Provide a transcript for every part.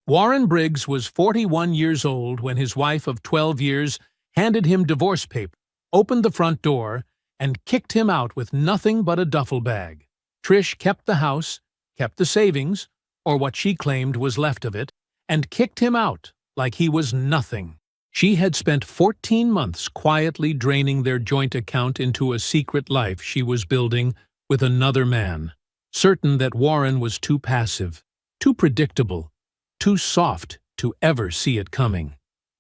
Warren Briggs was 41 years old when his wife of 12 years handed him divorce papers, opened the front door, and kicked him out with nothing but a duffel bag. Trish kept the house, kept the savings, or what she claimed was left of it, and kicked him out like he was nothing. She had spent 14 months quietly draining their joint account into a secret life she was building with another man, certain that Warren was too passive, too predictable, too soft to ever see it coming.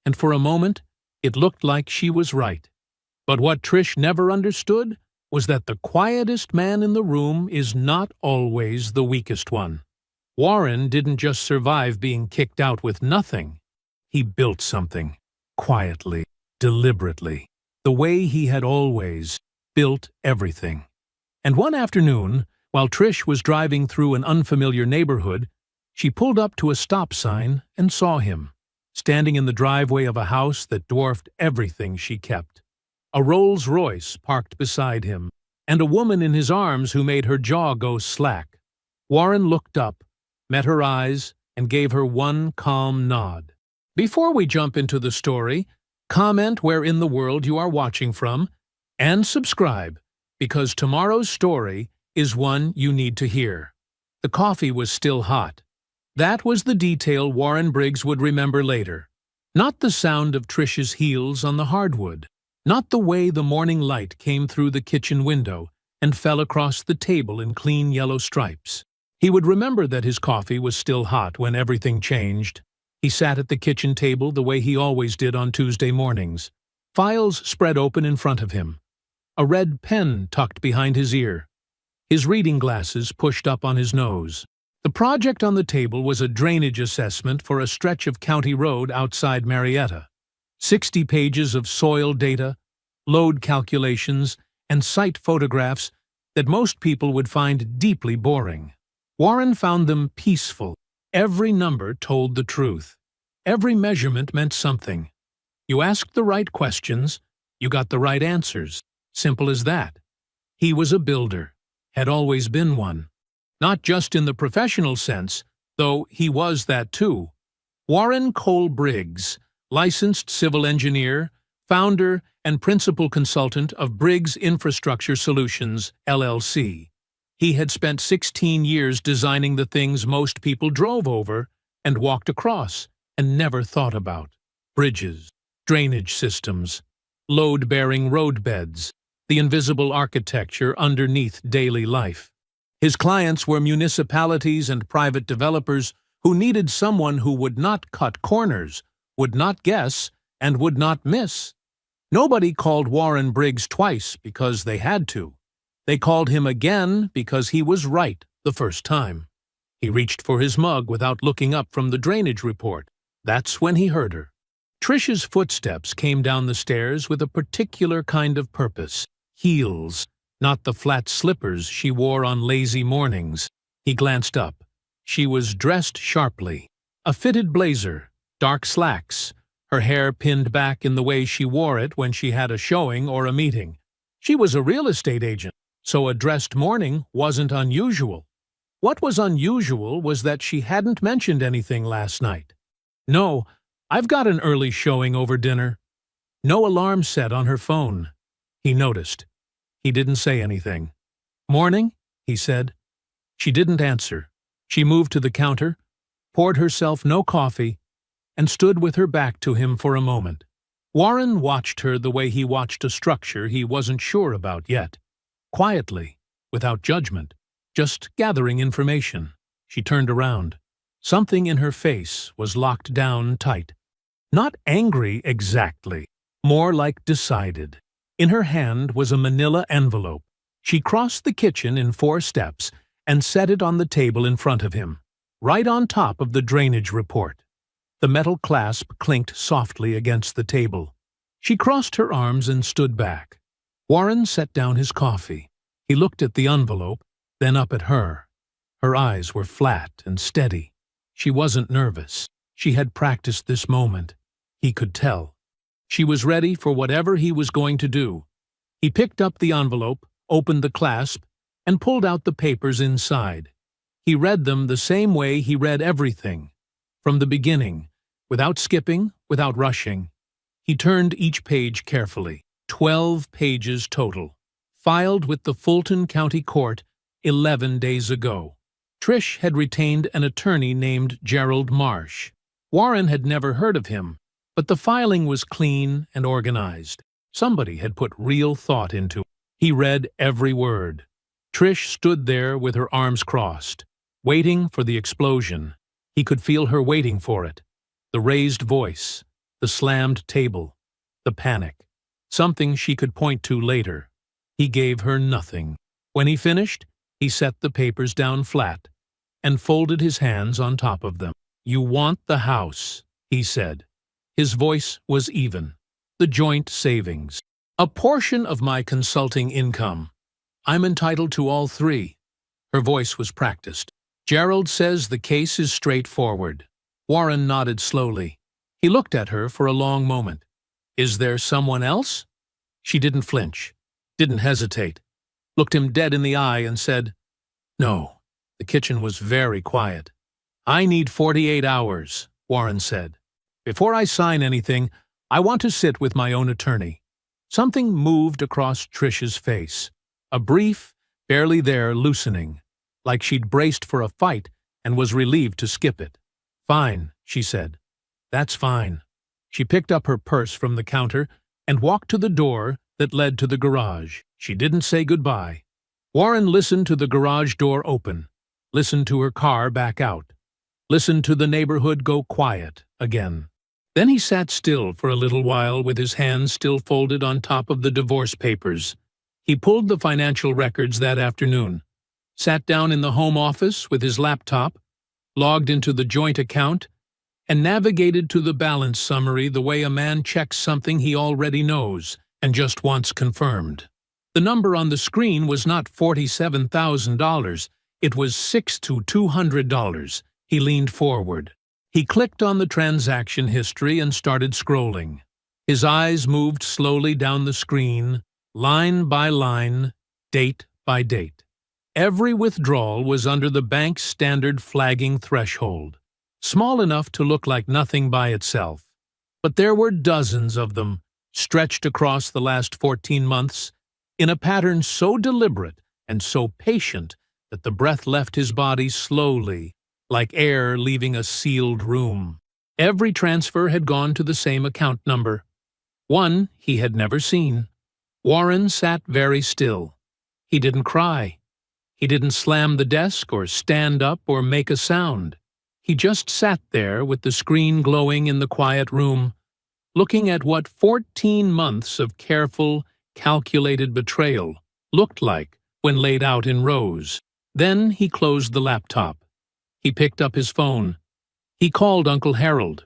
And for a moment, it looked like she was right. But what Trish never understood was that the quietest man in the room is not always the weakest one. Warren didn't just survive being kicked out with nothing. He built something, quietly, deliberately, the way he had always built everything. And one afternoon, while Trish was driving through an unfamiliar neighborhood, she pulled up to a stop sign and saw him, standing in the driveway of a house that dwarfed everything she kept. A Rolls-Royce parked beside him, and a woman in his arms who made her jaw go slack. Warren looked up, met her eyes, and gave her one calm nod. Before we jump into the story, comment where in the world you are watching from, and subscribe, because tomorrow's story is one you need to hear. The coffee was still hot. That was the detail Warren Briggs would remember later. Not the sound of Trish's heels on the hardwood. Not the way the morning light came through the kitchen window and fell across the table in clean yellow stripes. He would remember that his coffee was still hot when everything changed. He sat at the kitchen table the way he always did on Tuesday mornings. Files spread open in front of him. A red pen tucked behind his ear. His reading glasses pushed up on his nose. The project on the table was a drainage assessment for a stretch of county road outside Marietta. 60 pages of soil data, load calculations, and site photographs that most people would find deeply boring. Warren found them peaceful. Every number told the truth. Every measurement meant something. You asked the right questions, you got the right answers. Simple as that. He was a builder, had always been one. Not just in the professional sense, though he was that too. Warren Cole Briggs, licensed civil engineer, founder and principal consultant of Briggs Infrastructure Solutions, LLC. He had spent 16 years designing the things most people drove over and walked across and never thought about. Bridges, drainage systems, load-bearing roadbeds, the invisible architecture underneath daily life. His clients were municipalities and private developers who needed someone who would not cut corners, would not guess, and would not miss. Nobody called Warren Briggs twice because they had to. They called him again because he was right the first time. He reached for his mug without looking up from the drainage report. That's when he heard her. Trish's footsteps came down the stairs with a particular kind of purpose. Heels, not the flat slippers she wore on lazy mornings. He glanced up. She was dressed sharply. A fitted blazer, dark slacks, her hair pinned back in the way she wore it when she had a showing or a meeting. She was a real estate agent, so a dressed morning wasn't unusual. What was unusual was that she hadn't mentioned anything last night. No, I've got an early showing over dinner. No alarm set on her phone. He noticed. He didn't say anything. Morning, he said. She didn't answer. She moved to the counter, poured herself no coffee, and stood with her back to him for a moment. Warren watched her the way he watched a structure he wasn't sure about yet. Quietly, without judgment, just gathering information. She turned around. Something in her face was locked down tight. Not angry exactly, more like decided. In her hand was a manila envelope. She crossed the kitchen in 4 steps and set it on the table in front of him, right on top of the drainage report. The metal clasp clinked softly against the table. She crossed her arms and stood back. Warren set down his coffee. He looked at the envelope, then up at her. Her eyes were flat and steady. She wasn't nervous. She had practiced this moment. He could tell. She was ready for whatever he was going to do. He picked up the envelope, opened the clasp, and pulled out the papers inside. He read them the same way he read everything. from the beginning, without skipping, without rushing. He turned each page carefully. 12 pages total, filed with the Fulton County Court 11 days ago. Trish had retained an attorney named Gerald Marsh. Warren had never heard of him, but the filing was clean and organized. Somebody had put real thought into it. He read every word. Trish stood there with her arms crossed, waiting for the explosion. He could feel her waiting for it. The raised voice, the slammed table, the panic. Something she could point to later. He gave her nothing. When he finished, he set the papers down flat and folded his hands on top of them. "You want the house," he said. His voice was even. "The joint savings. A portion of my consulting income. I'm entitled to all three." Her voice was practiced. "Gerald says the case is straightforward." Warren nodded slowly. He looked at her for a long moment. "Is there someone else?" She didn't flinch, didn't hesitate, looked him dead in the eye and said, "No." The kitchen was very quiet. "I need 48 hours, Warren said. "Before I sign anything, I want to sit with my own attorney." Something moved across Trish's face. A brief, barely there loosening, like she'd braced for a fight and was relieved to skip it. "Fine," she said. "That's fine." She picked up her purse from the counter and walked to the door that led to the garage. She didn't say goodbye. Warren listened to the garage door open, listened to her car back out, listened to the neighborhood go quiet again. Then he sat still for a little while with his hands still folded on top of the divorce papers. He pulled the financial records that afternoon, sat down in the home office with his laptop, logged into the joint account, and navigated to the balance summary the way a man checks something he already knows and just wants confirmed. The number on the screen was not $47,000, it was $6,200. He leaned forward. He clicked on the transaction history and started scrolling. His eyes moved slowly down the screen, line by line, date by date. Every withdrawal was under the bank's standard flagging threshold, small enough to look like nothing by itself. But there were dozens of them, stretched across the last 14 months, in a pattern so deliberate and so patient that the breath left his body slowly, like air leaving a sealed room. Every transfer had gone to the same account number, one he had never seen. Warren sat very still. He didn't cry. He didn't slam the desk or stand up or make a sound. He just sat there with the screen glowing in the quiet room, looking at what 14 months of careful, calculated betrayal looked like when laid out in rows. Then he closed the laptop. He picked up his phone. He called Uncle Harold.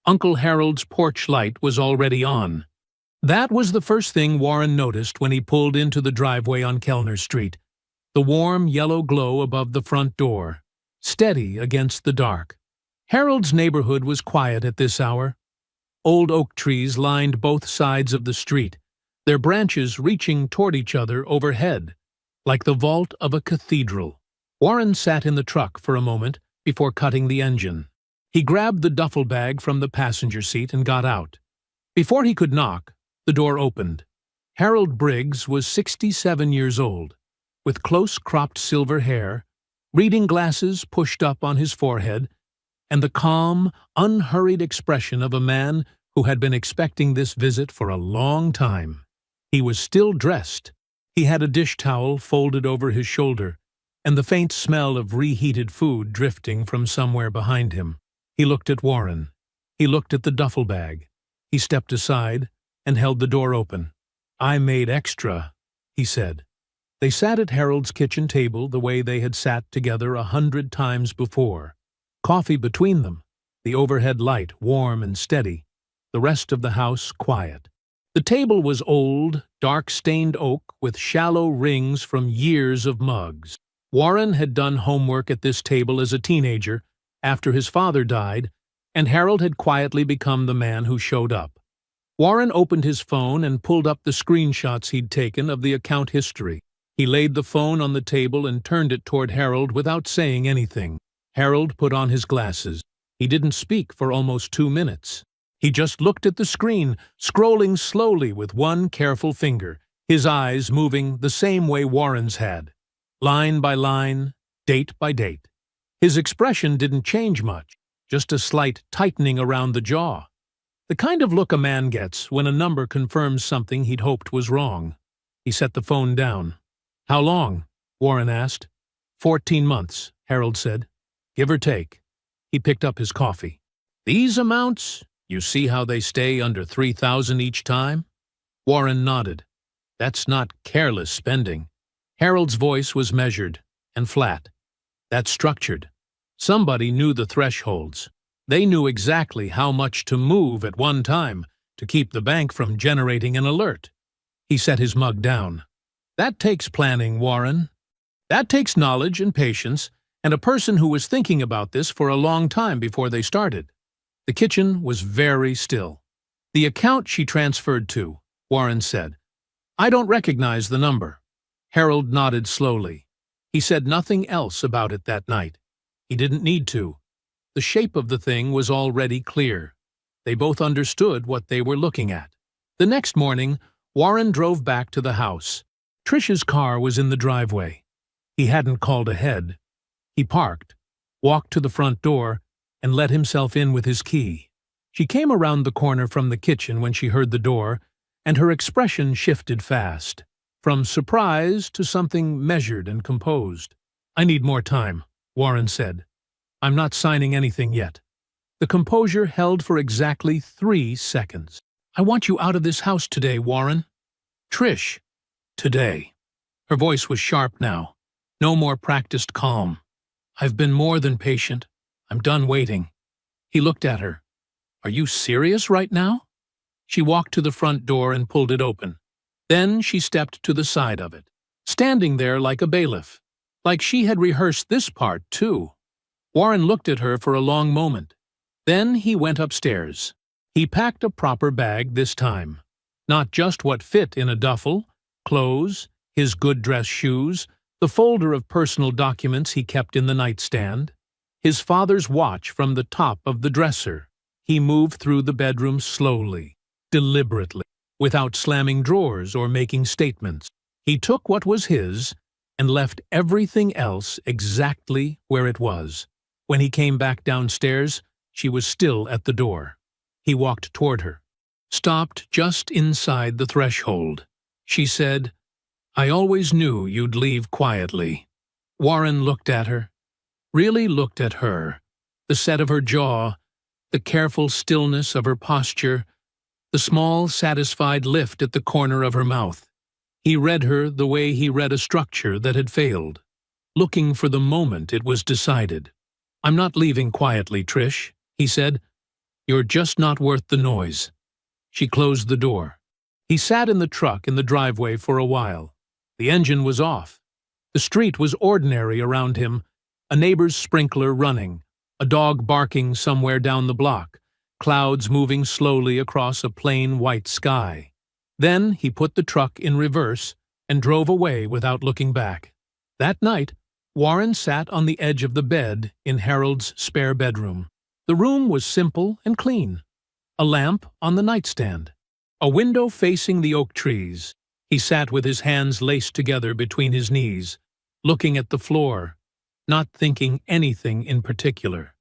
Uncle Harold's porch light was already on. That was the first thing Warren noticed when he pulled into the driveway on Kellner Street. The warm yellow glow above the front door, steady against the dark. Harold's neighborhood was quiet at this hour. Old oak trees lined both sides of the street, their branches reaching toward each other overhead, like the vault of a cathedral. Warren sat in the truck for a moment before cutting the engine. He grabbed the duffel bag from the passenger seat and got out. Before he could knock, the door opened. Harold Briggs was 67 years old, with close-cropped silver hair, reading glasses pushed up on his forehead, and the calm, unhurried expression of a man who had been expecting this visit for a long time. He was still dressed. He had a dish towel folded over his shoulder, and the faint smell of reheated food drifting from somewhere behind him. He looked at Warren. He looked at the duffel bag. He stepped aside and held the door open. "I made extra," he said. They sat at Harold's kitchen table the way they had sat together 100 times before. Coffee between them, the overhead light warm and steady, the rest of the house quiet. The table was old, dark-stained oak with shallow rings from years of mugs. Warren had done homework at this table as a teenager after his father died, and Harold had quietly become the man who showed up. Warren opened his phone and pulled up the screenshots he'd taken of the account history. He laid the phone on the table and turned it toward Harold without saying anything. Harold put on his glasses. He didn't speak for almost 2 minutes. He just looked at the screen, scrolling slowly with one careful finger, his eyes moving the same way Warren's had, line by line, date by date. His expression didn't change much, just a slight tightening around the jaw. The kind of look a man gets when a number confirms something he'd hoped was wrong. He set the phone down. "How long?" Warren asked. 14 months, Harold said. "Give or take." He picked up his coffee. "These amounts, you see how they stay under 3,000 each time?" Warren nodded. "That's not careless spending." Harold's voice was measured and flat. "That's structured. Somebody knew the thresholds. They knew exactly how much to move at one time to keep the bank from generating an alert." He set his mug down. "That takes planning, Warren. That takes knowledge and patience, and a person who was thinking about this for a long time before they started." The kitchen was very still. "The account she transferred to," Warren said. "I don't recognize the number." Harold nodded slowly. He said nothing else about it that night. He didn't need to. The shape of the thing was already clear. They both understood what they were looking at. The next morning, Warren drove back to the house. Trish's car was in the driveway. He hadn't called ahead. He parked, walked to the front door, and let himself in with his key. She came around the corner from the kitchen when she heard the door, and her expression shifted fast, from surprise to something measured and composed. "I need more time," Warren said. "I'm not signing anything yet." The composure held for exactly 3 seconds. "I want you out of this house today, Warren." "Trish." "Today." Her voice was sharp now. No more practiced calm. "I've been more than patient. I'm done waiting." He looked at her. "Are you serious right now?" She walked to the front door and pulled it open. Then she stepped to the side of it, standing there like a bailiff, like she had rehearsed this part too. Warren looked at her for a long moment. Then he went upstairs. He packed a proper bag this time. Not just what fit in a duffel, clothes, his good-dress shoes, the folder of personal documents he kept in the nightstand, his father's watch from the top of the dresser. He moved through the bedroom slowly, deliberately, without slamming drawers or making statements. He took what was his and left everything else exactly where it was. When he came back downstairs, she was still at the door. He walked toward her, stopped just inside the threshold. She said, "I always knew you'd leave quietly." Warren looked at her, really looked at her, the set of her jaw, the careful stillness of her posture, the small, satisfied lift at the corner of her mouth. He read her the way he read a structure that had failed, looking for the moment it was decided. "I'm not leaving quietly, Trish," he said. "You're just not worth the noise." She closed the door. He sat in the truck in the driveway for a while. The engine was off. The street was ordinary around him, a neighbor's sprinkler running, a dog barking somewhere down the block, clouds moving slowly across a plain white sky. Then he put the truck in reverse and drove away without looking back. That night, Warren sat on the edge of the bed in Harold's spare bedroom. The room was simple and clean. A lamp on the nightstand. A window facing the oak trees. He sat with his hands laced together between his knees, looking at the floor, not thinking anything in particular,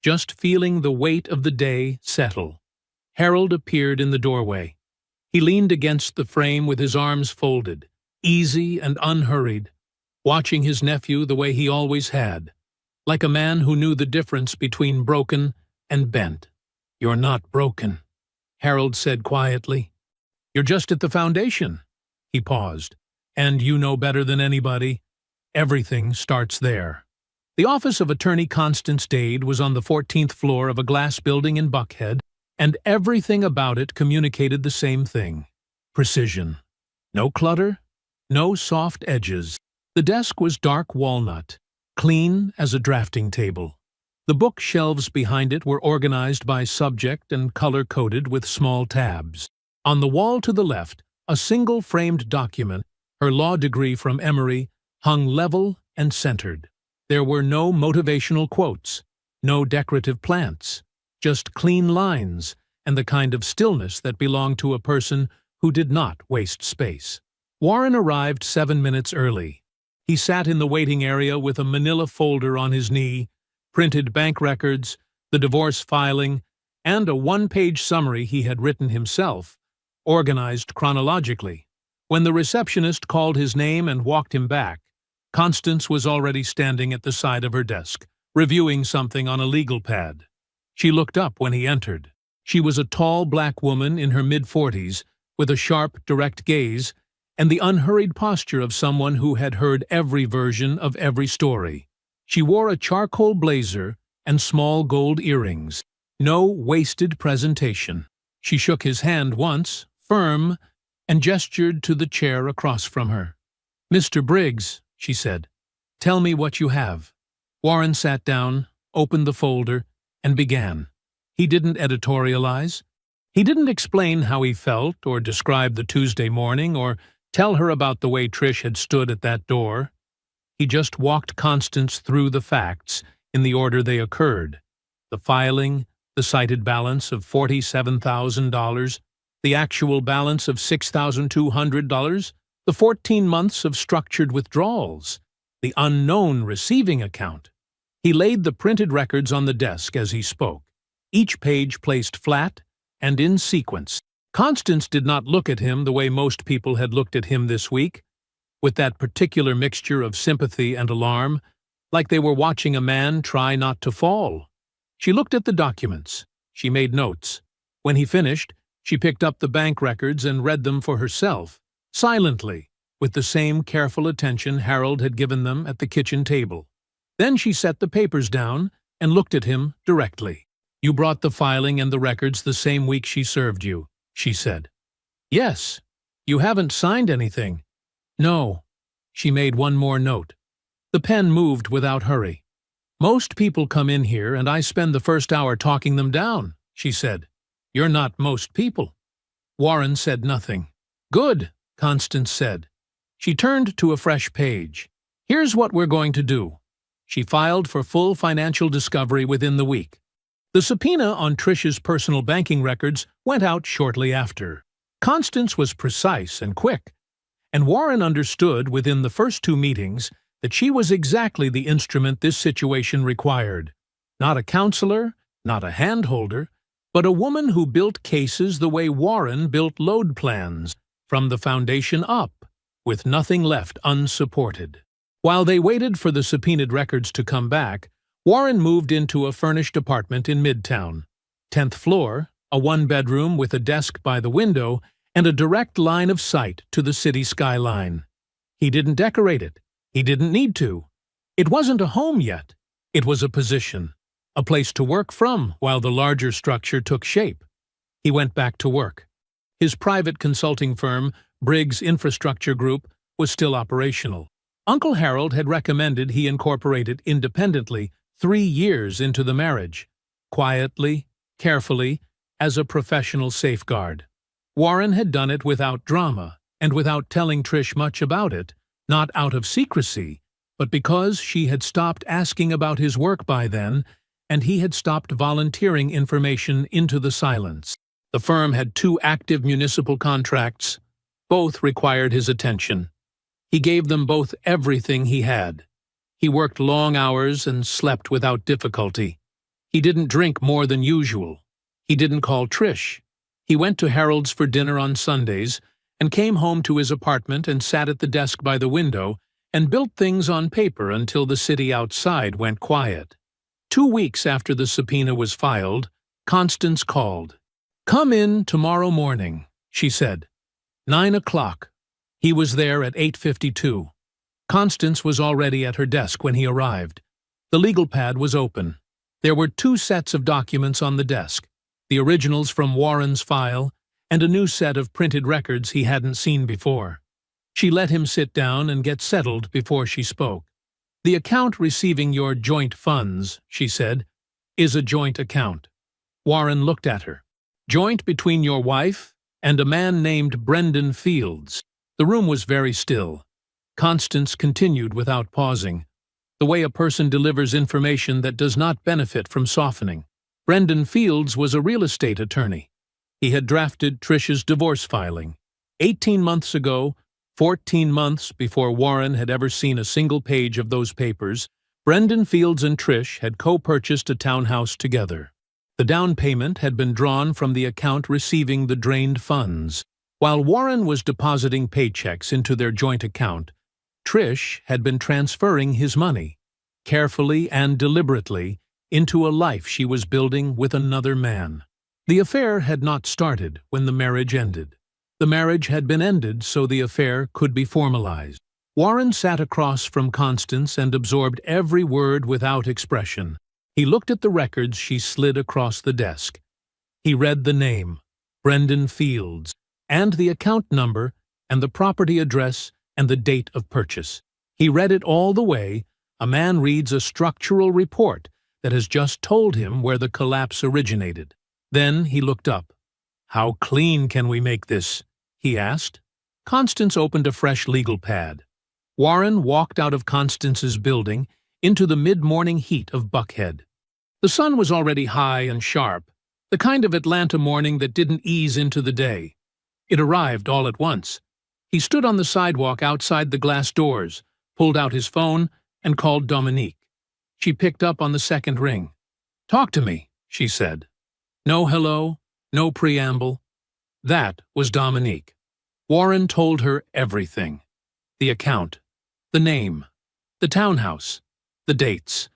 just feeling the weight of the day settle. Harold appeared in the doorway. He leaned against the frame with his arms folded, easy and unhurried, watching his nephew the way he always had, like a man who knew the difference between broken and bent. "You're not broken," Harold said quietly. "You're just at the foundation." He paused. "And you know better than anybody. Everything starts there." The office of Attorney Constance Dade was on the 14th floor of a glass building in Buckhead, and everything about it communicated the same thing: precision. No clutter, no soft edges. The desk was dark walnut, clean as a drafting table. The bookshelves behind it were organized by subject and color-coded with small tabs. On the wall to the left, a single framed document, her law degree from Emory, hung level and centered. There were no motivational quotes, No decorative plants, just clean lines and the kind of stillness that belonged to a person who did not waste space. Warren arrived 7 minutes early. He sat in the waiting area with a manila folder on his knee, printed bank records, the divorce filing, and a one-page summary he had written himself, organized chronologically. When the receptionist called his name and walked him back, Constance was already standing at the side of her desk, reviewing something on a legal pad. She looked up when he entered. She was a tall black woman in her mid-40s, with a sharp, direct gaze and the unhurried posture of someone who had heard every version of every story. She wore a charcoal blazer and small gold earrings. No wasted presentation. She shook his hand once, firm, and gestured to the chair across from her. "Mr. Briggs," she said, "tell me what you have." Warren sat down, opened the folder, and began. He didn't editorialize. He didn't explain how he felt or describe the Tuesday morning or tell her about the way Trish had stood at that door. He just walked Constance through the facts in the order they occurred. The filing, the cited balance of $47,000, the actual balance of $6,200, the 14 months of structured withdrawals, the unknown receiving account. He laid the printed records on the desk as he spoke, each page placed flat and in sequence. Constance did not look at him the way most people had looked at him this week, with that particular mixture of sympathy and alarm, like they were watching a man try not to fall. She looked at the documents. She made notes. When he finished, she picked up the bank records and read them for herself, silently, with the same careful attention Harold had given them at the kitchen table. Then she set the papers down and looked at him directly. "You brought the filing and the records the same week she served you," she said. "Yes. You haven't signed anything." "No." She made one more note. The pen moved without hurry. "Most people come in here and I spend the first hour talking them down," she said. "You're not most people." Warren said nothing. "Good," Constance said. She turned to a fresh page. "Here's what we're going to do." She filed for full financial discovery within the week. The subpoena on Trish's personal banking records went out shortly after. Constance was precise and quick, and Warren understood within the first 2 meetings that she was exactly the instrument this situation required. Not a counselor, not a handholder, but a woman who built cases the way Warren built load plans, from the foundation up, with nothing left unsupported. While they waited for the subpoenaed records to come back, Warren moved into a furnished apartment in Midtown. 10th floor, a one-bedroom with a desk by the window and a direct line of sight to the city skyline. He didn't decorate it. He didn't need to. It wasn't a home yet. It was a position, a place to work from while the larger structure took shape. He went back to work. His private consulting firm, Briggs Infrastructure Group, was still operational. Uncle Harold had recommended he incorporate it independently 3 years into the marriage, quietly, carefully, as a professional safeguard. Warren had done it without drama and without telling Trish much about it, not out of secrecy, but because she had stopped asking about his work by then and he had stopped volunteering information into the silence. The firm had 2 active municipal contracts. Both required his attention. He gave them both everything he had. He worked long hours and slept without difficulty. He didn't drink more than usual. He didn't call Trish. He went to Harold's for dinner on Sundays and came home to his apartment and sat at the desk by the window and built things on paper until the city outside went quiet. 2 weeks after the subpoena was filed, Constance called. "Come in tomorrow morning," she said. 9 o'clock. He was there at 8:52. Constance was already at her desk when he arrived. The legal pad was open. There were 2 sets of documents on the desk, the originals from Warren's file and a new set of printed records he hadn't seen before. She let him sit down and get settled before she spoke. "The account receiving your joint funds," she said, "is a joint account." Warren looked at her. "Joint between your wife and a man named Brendan Fields." The room was very still. Constance continued without pausing. the way a person delivers information that does not benefit from softening. Brendan Fields was a real estate attorney. He had drafted Trish's divorce filing. 18 months ago, 14 months before Warren had ever seen a single page of those papers, Brendan Fields and Trish had co-purchased a townhouse together. The down payment had been drawn from the account receiving the drained funds. While Warren was depositing paychecks into their joint account, Trish had been transferring his money, carefully and deliberately, into a life she was building with another man. The affair had not started when the marriage ended. The marriage had been ended so the affair could be formalized. Warren sat across from Constance and absorbed every word without expression. He looked at the records she slid across the desk. He read the name, Brendan Fields, and the account number, and the property address, and the date of purchase. He read it all the way a man reads a structural report that has just told him where the collapse originated. Then he looked up. "How clean can we make this?" he asked. Constance opened a fresh legal pad. Warren walked out of Constance's building into the mid-morning heat of Buckhead. The sun was already high and sharp, the kind of Atlanta morning that didn't ease into the day. It arrived all at once. He stood on the sidewalk outside the glass doors, pulled out his phone, and called Dominique. She picked up on the second ring. "Talk to me," she said. No hello, no preamble. That was Dominique. Warren told her everything. The account, the name, the townhouse, the dates.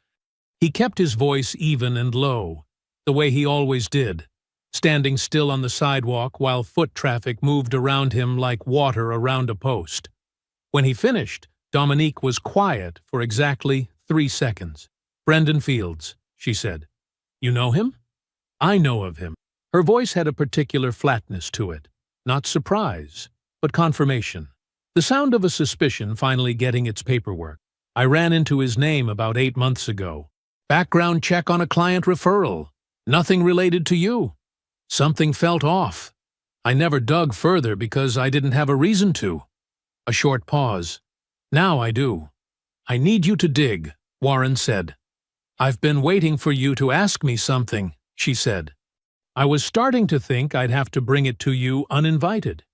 He kept his voice even and low, the way he always did, standing still on the sidewalk while foot traffic moved around him like water around a post. When he finished, Dominique was quiet for exactly 3 seconds. "Brendan Fields," she said. "You know him?" "I know of him." Her voice had a particular flatness to it, not surprise, but confirmation. The sound of a suspicion finally getting its paperwork. "I ran into his name about 8 months ago. Background check on a client referral. Nothing related to you. Something felt off. I never dug further because I didn't have a reason to." A short pause. "Now I do." "I need you to dig," Warren said. "I've been waiting for you to ask me something," she said. "I was starting to think I'd have to bring it to you uninvited.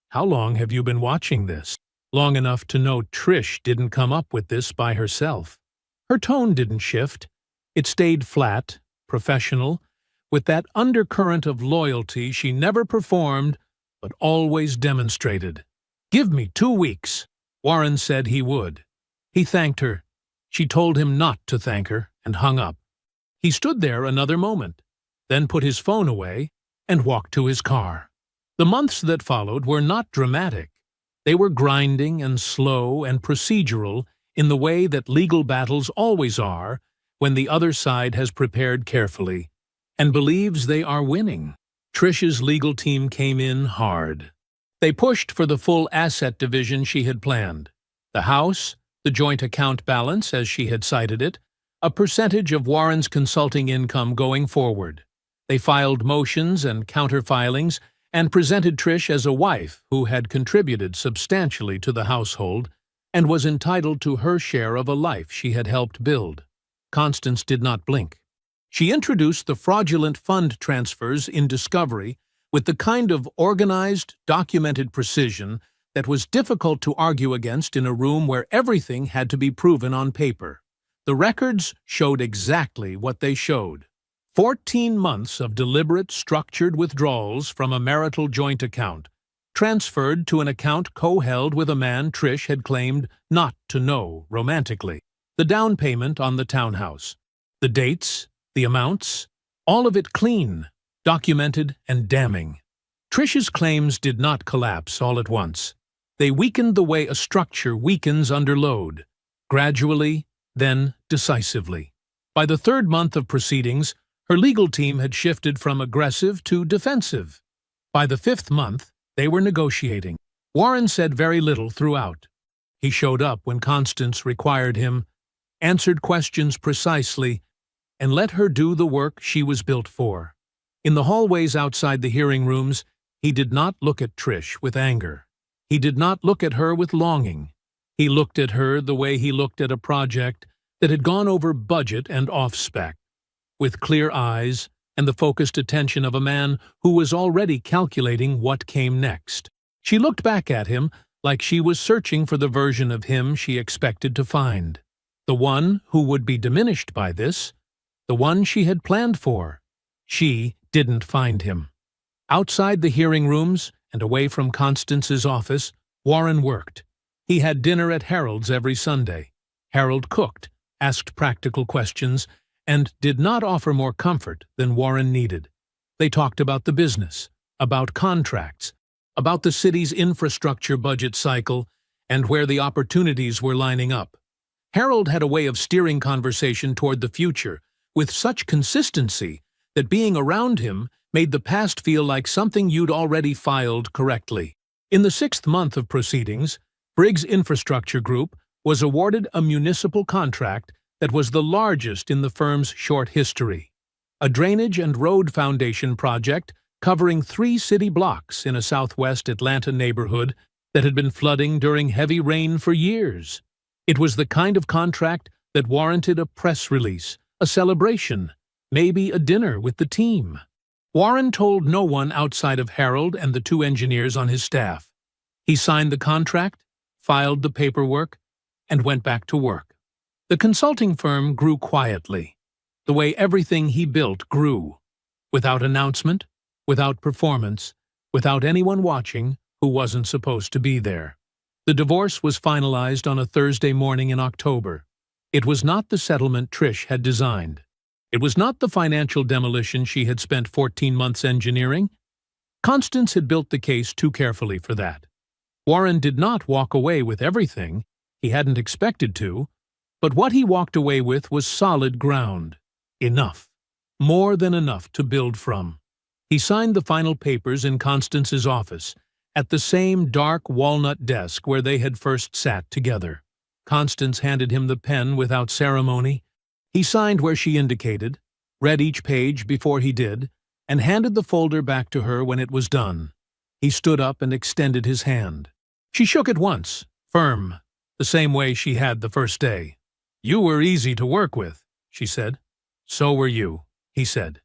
How long have you been watching this?" "Long enough to know Trish didn't come up with this by herself." Her tone didn't shift. It stayed flat, professional, with that undercurrent of loyalty she never performed but always demonstrated. "Give me 2 weeks." Warren said he would. He thanked her. She told him not to thank her and hung up. He stood there another moment, then put his phone away and walked to his car. The months that followed were not dramatic. They were grinding and slow and procedural in the way that legal battles always are when the other side has prepared carefully and believes they are winning. Trish's legal team came in hard. They pushed for the full asset division she had planned. The house, the joint account balance as she had cited it, a percentage of Warren's consulting income going forward. They filed motions and counter-filings and presented Trish as a wife who had contributed substantially to the household and was entitled to her share of a life she had helped build. Constance did not blink. She introduced the fraudulent fund transfers in discovery with the kind of organized, documented precision that was difficult to argue against in a room where everything had to be proven on paper. The records showed exactly what they showed. 14 months of deliberate, structured withdrawals from a marital joint account, transferred to an account co-held with a man Trish had claimed not to know romantically. The down payment on the townhouse. The dates, the amounts, all of it clean, documented and damning. Trish's claims did not collapse all at once. They weakened the way a structure weakens under load, gradually, then decisively. By the 3rd month of proceedings, her legal team had shifted from aggressive to defensive. By the 5th month, they were negotiating. Warren said very little throughout. He showed up when Constance required him, answered questions precisely, and let her do the work she was built for. In the hallways outside the hearing rooms, he did not look at Trish with anger. He did not look at her with longing. He looked at her the way he looked at a project that had gone over budget and off-spec, with clear eyes and the focused attention of a man who was already calculating what came next. She looked back at him like she was searching for the version of him she expected to find, the one who would be diminished by this, the one she had planned for. She didn't find him. Outside the hearing rooms and away from Constance's office, Warren worked. He had dinner at Harold's every Sunday. Harold cooked, asked practical questions, and did not offer more comfort than Warren needed. They talked about the business, about contracts, about the city's infrastructure budget cycle, and where the opportunities were lining up. Harold had a way of steering conversation toward the future with such consistency that being around him made the past feel like something you'd already filed correctly. In the 6th month of proceedings, Briggs Infrastructure Group was awarded a municipal contract that was the largest in the firm's short history. A drainage and road foundation project covering 3 city blocks in a southwest Atlanta neighborhood that had been flooding during heavy rain for years. It was the kind of contract that warranted a press release, a celebration, maybe a dinner with the team. Warren told no one outside of Harold and the 2 engineers on his staff. He signed the contract, filed the paperwork, and went back to work. The consulting firm grew quietly, the way everything he built grew, without announcement, without performance, without anyone watching who wasn't supposed to be there. The divorce was finalized on a Thursday morning in October. It was not the settlement Trish had designed. It was not the financial demolition she had spent 14 months engineering. Constance had built the case too carefully for that. Warren did not walk away with everything. He hadn't expected to. But what he walked away with was solid ground. Enough. More than enough to build from. He signed the final papers in Constance's office, at the same dark walnut desk where they had first sat together. Constance handed him the pen without ceremony. He signed where she indicated, read each page before he did, and handed the folder back to her when it was done. He stood up and extended his hand. She shook it once, firm, the same way she had the first day. "You were easy to work with," she said. "So were you," he said.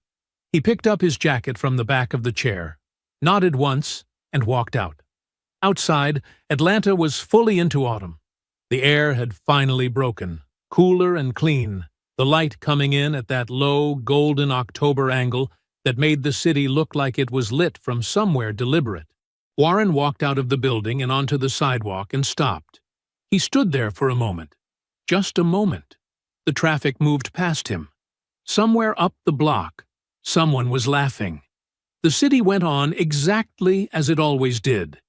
He picked up his jacket from the back of the chair, nodded once, and walked out. Outside, Atlanta was fully into autumn. The air had finally broken, cooler and clean, the light coming in at that low, golden October angle that made the city look like it was lit from somewhere deliberate. Warren walked out of the building and onto the sidewalk and stopped. He stood there for a moment. Just a moment. The traffic moved past him. Somewhere up the block, someone was laughing. The city went on exactly as it always did,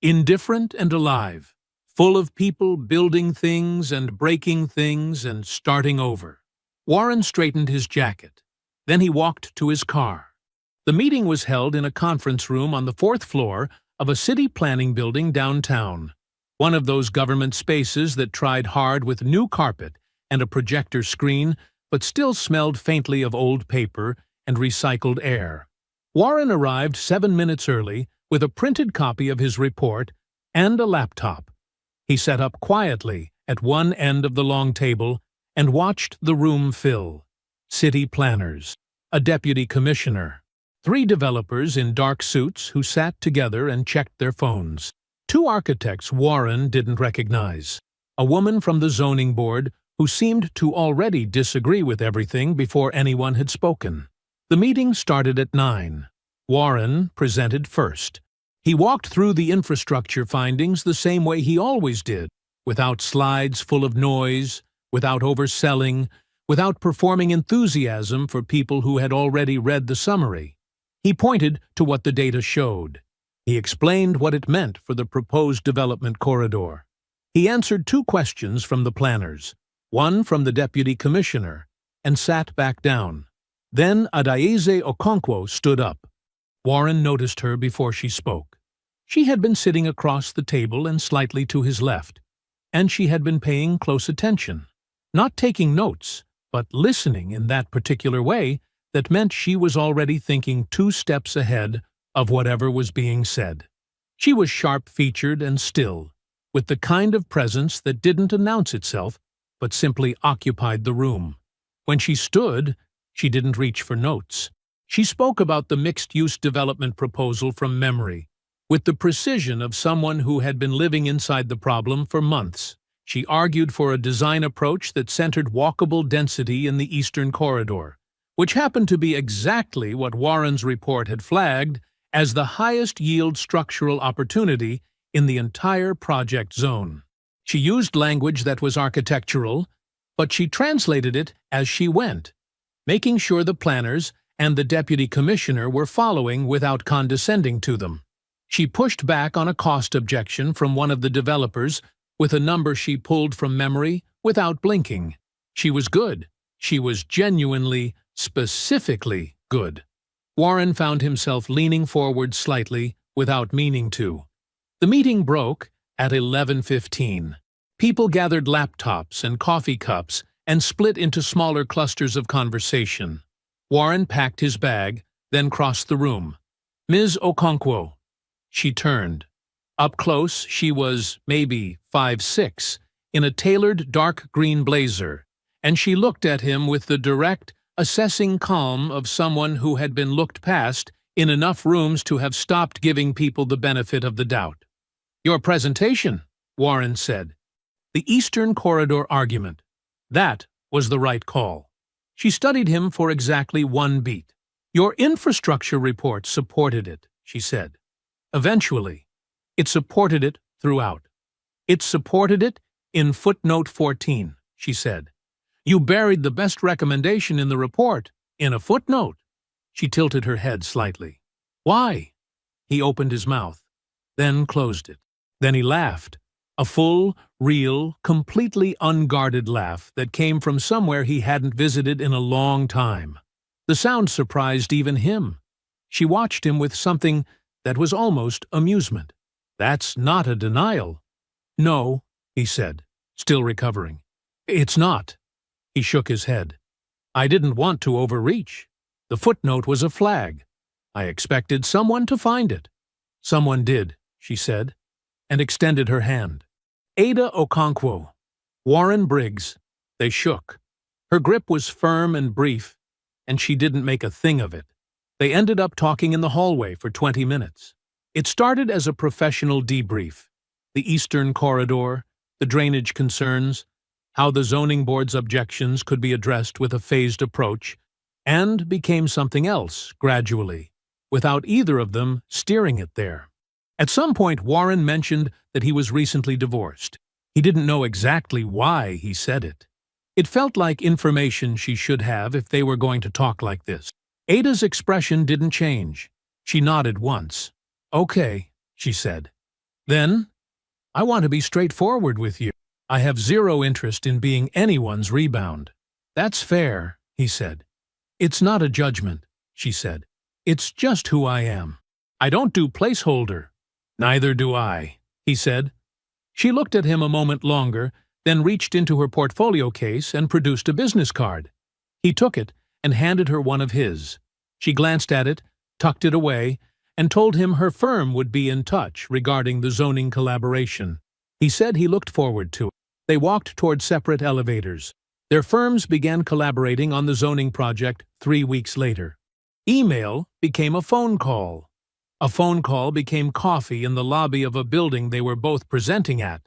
indifferent and alive, full of people building things and breaking things and starting over. Warren straightened his jacket. Then he walked to his car. The meeting was held in a conference room on the 4th floor of a city planning building downtown, one of those government spaces that tried hard with new carpet and a projector screen but still smelled faintly of old paper and recycled air. Warren arrived 7 minutes early with a printed copy of his report and a laptop. He sat up quietly at one end of the long table and watched the room fill. City planners, a deputy commissioner, 3 developers in dark suits who sat together and checked their phones. 2 architects Warren didn't recognize. A woman from the zoning board who seemed to already disagree with everything before anyone had spoken. The meeting started at 9. Warren presented first. He walked through the infrastructure findings the same way he always did, without slides full of noise, without overselling, without performing enthusiasm for people who had already read the summary. He pointed to what the data showed. He explained what it meant for the proposed development corridor. He answered 2 questions from the planners, one from the deputy commissioner, and sat back down. Then Adaeze Okonkwo stood up. Warren noticed her before she spoke. She had been sitting across the table and slightly to his left, and she had been paying close attention, not taking notes, but listening in that particular way that meant she was already thinking 2 steps ahead of whatever was being said. She was sharp-featured and still, with the kind of presence that didn't announce itself, but simply occupied the room. When she stood, she didn't reach for notes. She spoke about the mixed-use development proposal from memory, with the precision of someone who had been living inside the problem for months. She argued for a design approach that centered walkable density in the Eastern Corridor, which happened to be exactly what Warren's report had flagged as the highest yield structural opportunity in the entire project zone. She used language that was architectural, but she translated it as she went, making sure the planners and the deputy commissioner were following without condescending to them. She pushed back on a cost objection from one of the developers with a number she pulled from memory without blinking. She was good. She was genuinely, specifically good. Warren found himself leaning forward slightly without meaning to. The meeting broke at 11:15. People gathered laptops and coffee cups and split into smaller clusters of conversation. Warren packed his bag, then crossed the room. "Ms. Okonkwo." She turned. Up close, she was maybe 5'6", in a tailored dark green blazer, and she looked at him with the direct, assessing calm of someone who had been looked past in enough rooms to have stopped giving people the benefit of the doubt. "Your presentation," Warren said. "The Eastern Corridor argument. That was the right call." She studied him for exactly one beat. "Your infrastructure report supported it," she said. "Eventually. It supported it throughout. It supported it in footnote 14, she said. "You buried the best recommendation in the report in a footnote." She tilted her head slightly. "Why?" He opened his mouth, then closed it. Then he laughed, a full, real, completely unguarded laugh that came from somewhere he hadn't visited in a long time. The sound surprised even him. She watched him with something that was almost amusement. "That's not a denial." "No," he said, still recovering. "It's not." He shook his head. "I didn't want to overreach. The footnote was a flag. I expected someone to find it." "Someone did," she said, and extended her hand. "Ada Okonkwo. Warren Briggs." They shook. Her grip was firm and brief, and she didn't make a thing of it. They ended up talking in the hallway for 20 minutes. It started as a professional debrief. The Eastern Corridor, the drainage concerns, how the zoning board's objections could be addressed with a phased approach, and became something else, gradually, without either of them steering it there. At some point, Warren mentioned that he was recently divorced. He didn't know exactly why he said it. It felt like information she should have if they were going to talk like this. Ada's expression didn't change. She nodded once. "Okay," she said. "Then, I want to be straightforward with you. I have zero interest in being anyone's rebound." "That's fair," he said. "It's not a judgment," she said. "It's just who I am. I don't do placeholder." "Neither do I," he said. She looked at him a moment longer, then reached into her portfolio case and produced a business card. He took it and handed her one of his. She glanced at it, tucked it away, and told him her firm would be in touch regarding the zoning collaboration. He said he looked forward to it. They walked toward separate elevators. Their firms began collaborating on the zoning project 3 weeks later. Email became a phone call. A phone call became coffee in the lobby of a building they were both presenting at.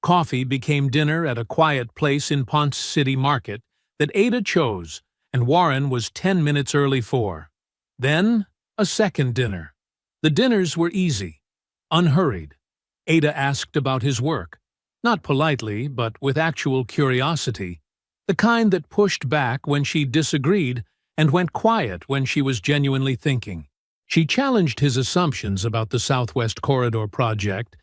Coffee became dinner at a quiet place in Ponce City Market that Ada chose and Warren was 10 minutes early for. Then, a second dinner. The dinners were easy, unhurried. Ada asked about his work, not politely, but with actual curiosity, the kind that pushed back when she disagreed and went quiet when she was genuinely thinking. She challenged his assumptions about the Southwest Corridor project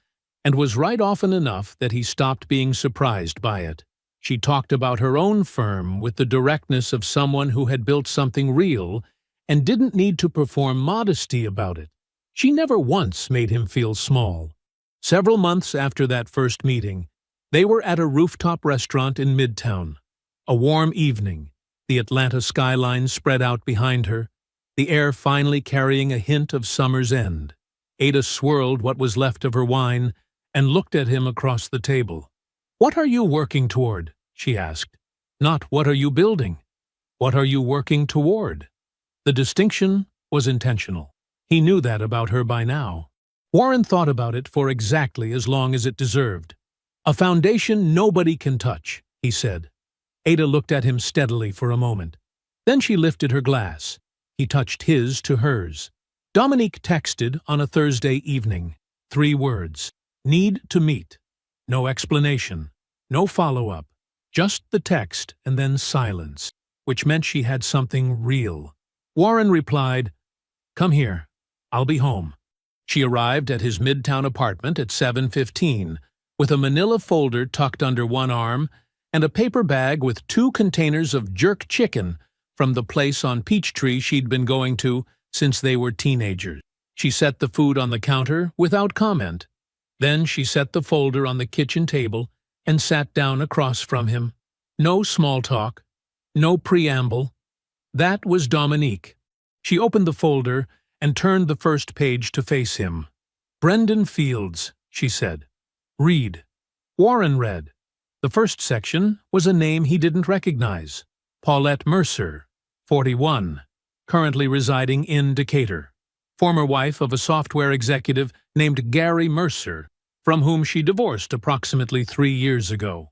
and was right often enough that he stopped being surprised by it. She talked about her own firm with the directness of someone who had built something real and didn't need to perform modesty about it. She never once made him feel small. Several months after that first meeting, they were at a rooftop restaurant in Midtown. A warm evening, the Atlanta skyline spread out behind her, the air finally carrying a hint of summer's end. Ada swirled what was left of her wine and looked at him across the table. "What are you working toward?" she asked. Not what are you building? What are you working toward? The distinction was intentional. He knew that about her by now. Warren thought about it for exactly as long as it deserved. A foundation nobody can touch, he said. Ada looked at him steadily for a moment. Then she lifted her glass. He touched his to hers. Dominique texted on a Thursday evening. 3 words. Need to meet. No explanation. No follow-up. Just the text and then silence, which meant she had something real. Warren replied, Come here. I'll be home. She arrived at his midtown apartment at 7:15, with a manila folder tucked under one arm and a paper bag with 2 containers of jerk chicken from the place on Peachtree she'd been going to since they were teenagers. She set the food on the counter without comment. Then she set the folder on the kitchen table and sat down across from him. No small talk, no preamble. That was Dominique. She opened the folder and turned the first page to face him. Brendan Fields, she said. Read. Warren read. The first section was a name he didn't recognize. Paulette Mercer, 41, currently residing in Decatur. Former wife of a software executive named Gary Mercer, from whom she divorced approximately 3 years ago.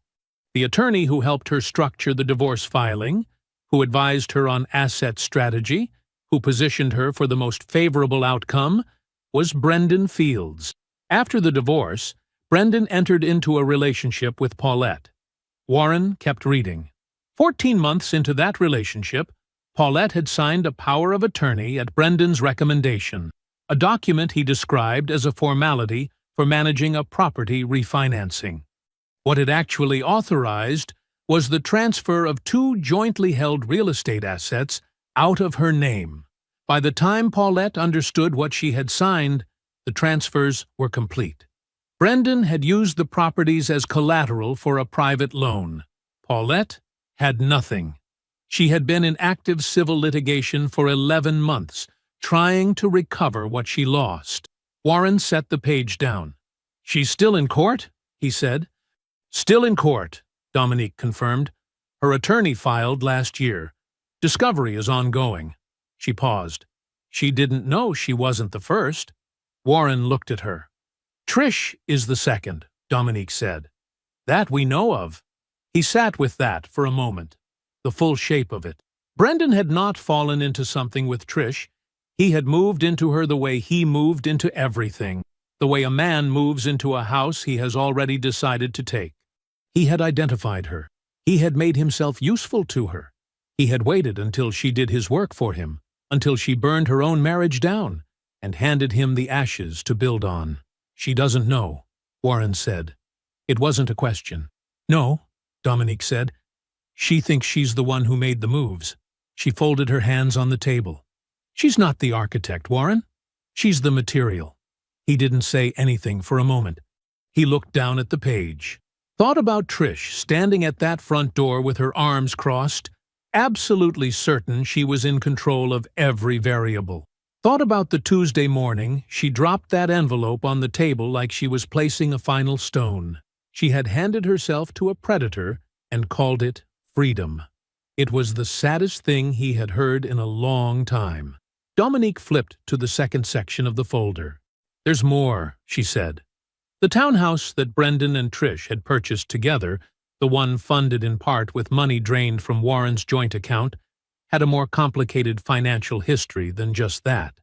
The attorney who helped her structure the divorce filing, who advised her on asset strategy, who positioned her for the most favorable outcome, was Brendan Fields. After the divorce, Brendan entered into a relationship with Paulette. Warren kept reading. 14 months into that relationship, Paulette had signed a power of attorney at Brendan's recommendation, a document he described as a formality for managing a property refinancing. What it actually authorized was the transfer of 2 jointly held real estate assets out of her name. By the time Paulette understood what she had signed, the transfers were complete. Brendan had used the properties as collateral for a private loan. Paulette had nothing. She had been in active civil litigation for 11 months, trying to recover what she lost. Warren set the page down. She's still in court? He said. Still in court, Dominique confirmed. Her attorney filed last year. Discovery is ongoing. She paused. She didn't know she wasn't the first. Warren looked at her. Trish is the second, Dominique said. That we know of. He sat with that for a moment, the full shape of it. Brendan had not fallen into something with Trish. He had moved into her the way he moved into everything, the way a man moves into a house he has already decided to take. He had identified her. He had made himself useful to her. He had waited until she did his work for him, until she burned her own marriage down, and handed him the ashes to build on. She doesn't know, Warren said. It wasn't a question. No, Dominique said. She thinks she's the one who made the moves. She folded her hands on the table. She's not the architect, Warren. She's the material. He didn't say anything for a moment. He looked down at the page. Thought about Trish standing at that front door with her arms crossed, absolutely certain she was in control of every variable. Thought about the Tuesday morning she dropped that envelope on the table like she was placing a final stone. She had handed herself to a predator and called it freedom. It was the saddest thing he had heard in a long time. Dominique flipped to the second section of the folder. There's more, she said. The townhouse that Brendan and Trish had purchased together, the one funded in part with money drained from Warren's joint account, had a more complicated financial history than just that.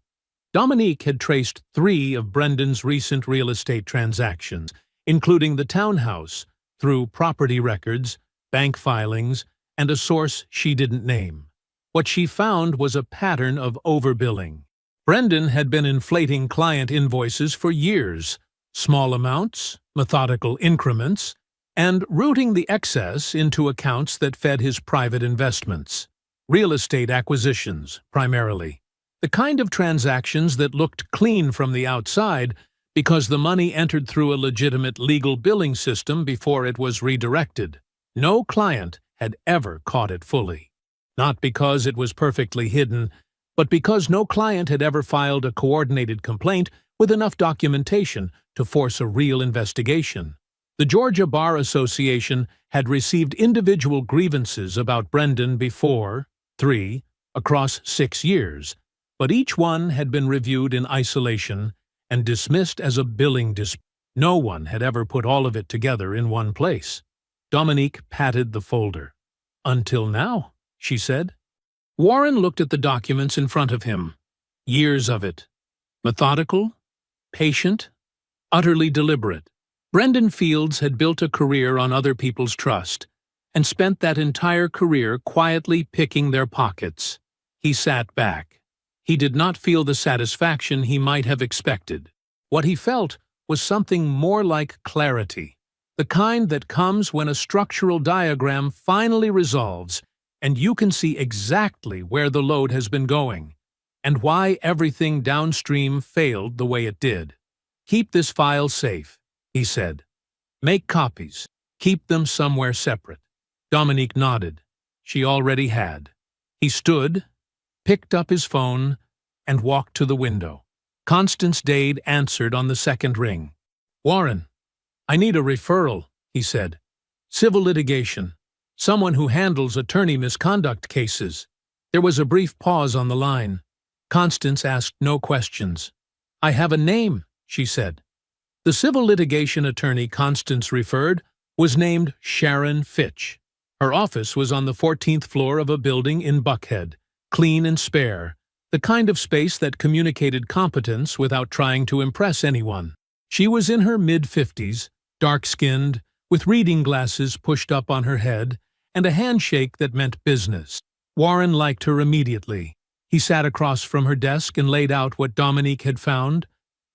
Dominique had traced 3 of Brendan's recent real estate transactions, including the townhouse, through property records, bank filings, and a source she didn't name. What she found was a pattern of overbilling. Brendan had been inflating client invoices for years, small amounts, methodical increments, and routing the excess into accounts that fed his private investments. Real estate acquisitions, primarily. The kind of transactions that looked clean from the outside because the money entered through a legitimate legal billing system before it was redirected. No client had ever caught it fully. Not because it was perfectly hidden, but because no client had ever filed a coordinated complaint with enough documentation to force a real investigation. The Georgia Bar Association had received individual grievances about Brendan before, 3, across 6 years, but each one had been reviewed in isolation and dismissed as a billing dispute. No one had ever put all of it together in one place. Dominique patted the folder. "Until now," she said. Warren looked at the documents in front of him. Years of it. Methodical, patient, utterly deliberate. Brendan Fields had built a career on other people's trust and spent that entire career quietly picking their pockets. He sat back. He did not feel the satisfaction he might have expected. What he felt was something more like clarity, the kind that comes when a structural diagram finally resolves and you can see exactly where the load has been going and why everything downstream failed the way it did. "Keep this file safe," he said. "Make copies. Keep them somewhere separate." Dominique nodded. She already had. He stood, picked up his phone, and walked to the window. Constance Dade answered on the second ring. "Warren, I need a referral," he said. "Civil litigation. Someone who handles attorney misconduct cases." There was a brief pause on the line. Constance asked no questions. "I have a name," she said. The civil litigation attorney Constance referred was named Sharon Fitch. Her office was on the 14th floor of a building in Buckhead, clean and spare, the kind of space that communicated competence without trying to impress anyone. She was in her mid-50s, dark-skinned, with reading glasses pushed up on her head, and a handshake that meant business. Warren liked her immediately. He sat across from her desk and laid out what Dominique had found: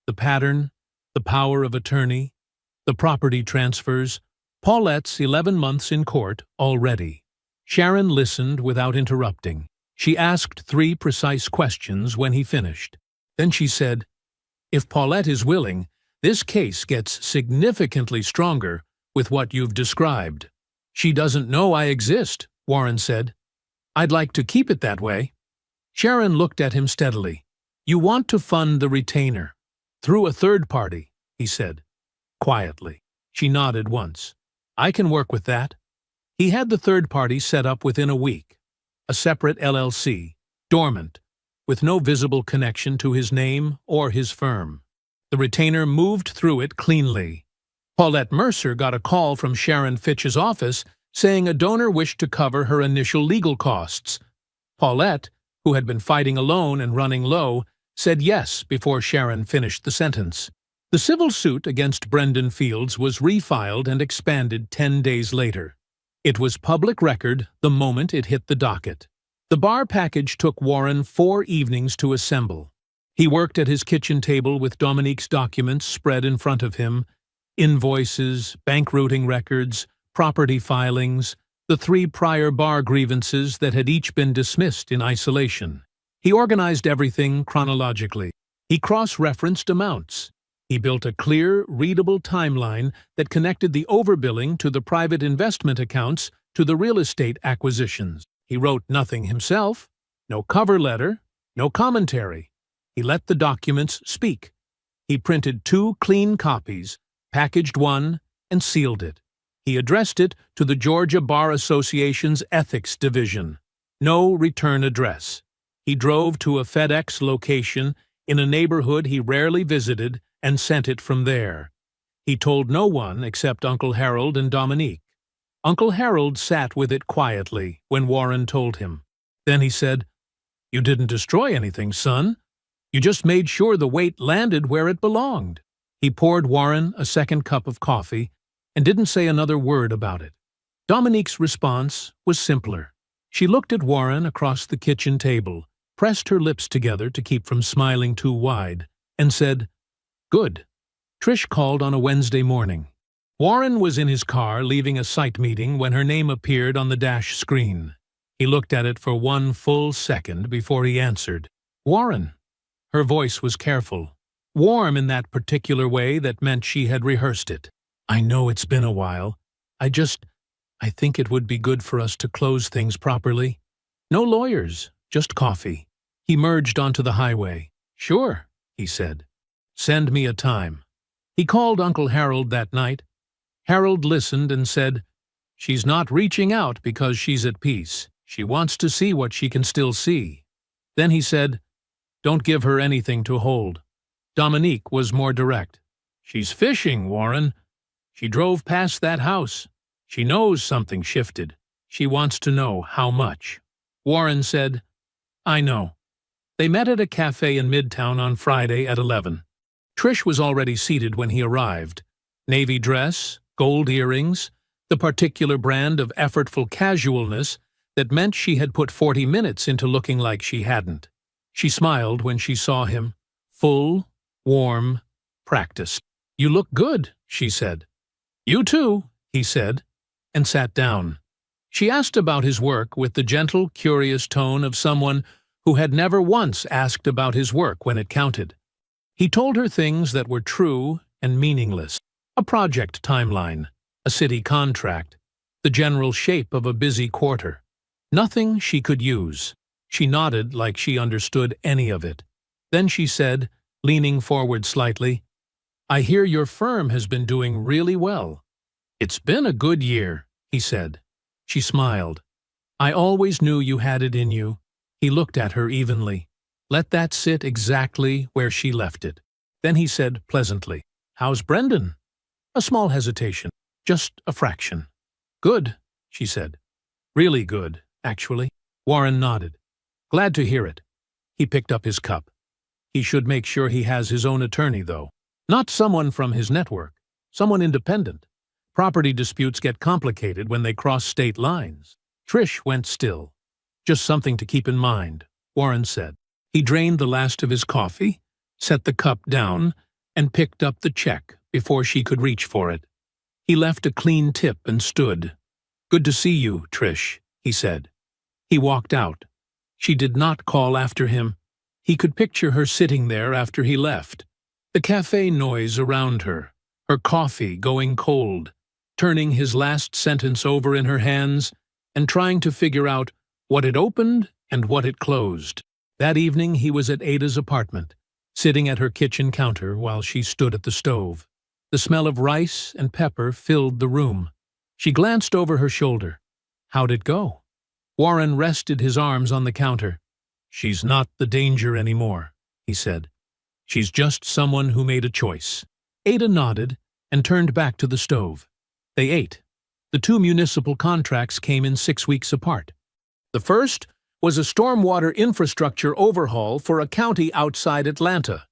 the pattern, the power of attorney, the property transfers, Paulette's 11 months in court already. Sharon listened without interrupting. She asked 3 precise questions when he finished. Then she said, "If Paulette is willing, this case gets significantly stronger with what you've described." "She doesn't know I exist," Warren said. "I'd like to keep it that way." Sharon looked at him steadily. "You want to fund the retainer through a third party," he said, quietly. She nodded once. "I can work with that." He had the third party set up within a week. A separate LLC, dormant, with no visible connection to his name or his firm. The retainer moved through it cleanly. Paulette Mercer got a call from Sharon Fitch's office saying a donor wished to cover her initial legal costs. Paulette, who had been fighting alone and running low, said yes before Sharon finished the sentence. The civil suit against Brendan Fields was refiled and expanded 10 days later. It was public record the moment it hit the docket. The bar package took Warren 4 evenings to assemble. He worked at his kitchen table with Dominique's documents spread in front of him: invoices, bank routing records, property filings, the 3 prior bar grievances that had each been dismissed in isolation. He organized everything chronologically. He cross-referenced amounts. He built a clear, readable timeline that connected the overbilling to the private investment accounts to the real estate acquisitions. He wrote nothing himself, no cover letter, no commentary. He let the documents speak. He printed 2 clean copies, packaged one, and sealed it. He addressed it to the Georgia Bar Association's Ethics Division. No return address. He drove to a FedEx location in a neighborhood he rarely visited and sent it from there. He told no one except Uncle Harold and Dominique. Uncle Harold sat with it quietly when Warren told him. Then he said, "You didn't destroy anything, son. You just made sure the weight landed where it belonged." He poured Warren a second cup of coffee and didn't say another word about it. Dominique's response was simpler. She looked at Warren across the kitchen table, pressed her lips together to keep from smiling too wide, and said, "Good." Trish called on a Wednesday morning. Warren was in his car leaving a site meeting when her name appeared on the dash screen. He looked at it for 1 full second before he answered. "Warren." Her voice was careful, warm in that particular way that meant she had rehearsed it. "I know it's been a while. I think it would be good for us to close things properly. No lawyers, just coffee." He merged onto the highway. "Sure," he said. "Send me a time." He called Uncle Harold that night. Harold listened and said, "She's not reaching out because she's at peace. She wants to see what she can still see." Then he said, "Don't give her anything to hold." Dominique was more direct. "She's fishing, Warren. She drove past that house. She knows something shifted. She wants to know how much." Warren said, "I know." They met at a cafe in Midtown on Friday at 11. Trish was already seated when he arrived. Navy dress, gold earrings, the particular brand of effortful casualness that meant she had put 40 minutes into looking like she hadn't. She smiled when she saw him. Full, warm, practiced. "You look good," she said. "You too," he said, and sat down. She asked about his work with the gentle, curious tone of someone who had never once asked about his work when it counted. He told her things that were true and meaningless. A project timeline, a city contract, the general shape of a busy quarter. Nothing she could use. She nodded like she understood any of it. Then she said, leaning forward slightly, "I hear your firm has been doing really well." "It's been a good year," he said. She smiled. "I always knew you had it in you." He looked at her evenly. Let that sit exactly where she left it. Then he said pleasantly, "How's Brendan?" A small hesitation, just a fraction. "Good," she said. "Really good, actually." Warren nodded. "Glad to hear it." He picked up his cup. He should make sure he has his own attorney, though. Not someone from his network, someone independent. Property disputes get complicated when they cross state lines. Trish went still. "Just something to keep in mind," Warren said. He drained the last of his coffee, set the cup down, and picked up the check before she could reach for it. He left a clean tip and stood. "Good to see you, Trish," he said. He walked out. She did not call after him. He could picture her sitting there after he left. The cafe noise around her, her coffee going cold, turning his last sentence over in her hands and trying to figure out what it opened and what it closed. That evening he was at Ada's apartment, sitting at her kitchen counter while she stood at the stove. The smell of rice and pepper filled the room. She glanced over her shoulder. How'd it go? Warren rested his arms on the counter. "She's not the danger anymore," he said. "She's just someone who made a choice." Ada nodded and turned back to the stove. They ate. The 2 municipal contracts came in 6 weeks apart. The first was a stormwater infrastructure overhaul for a county outside Atlanta.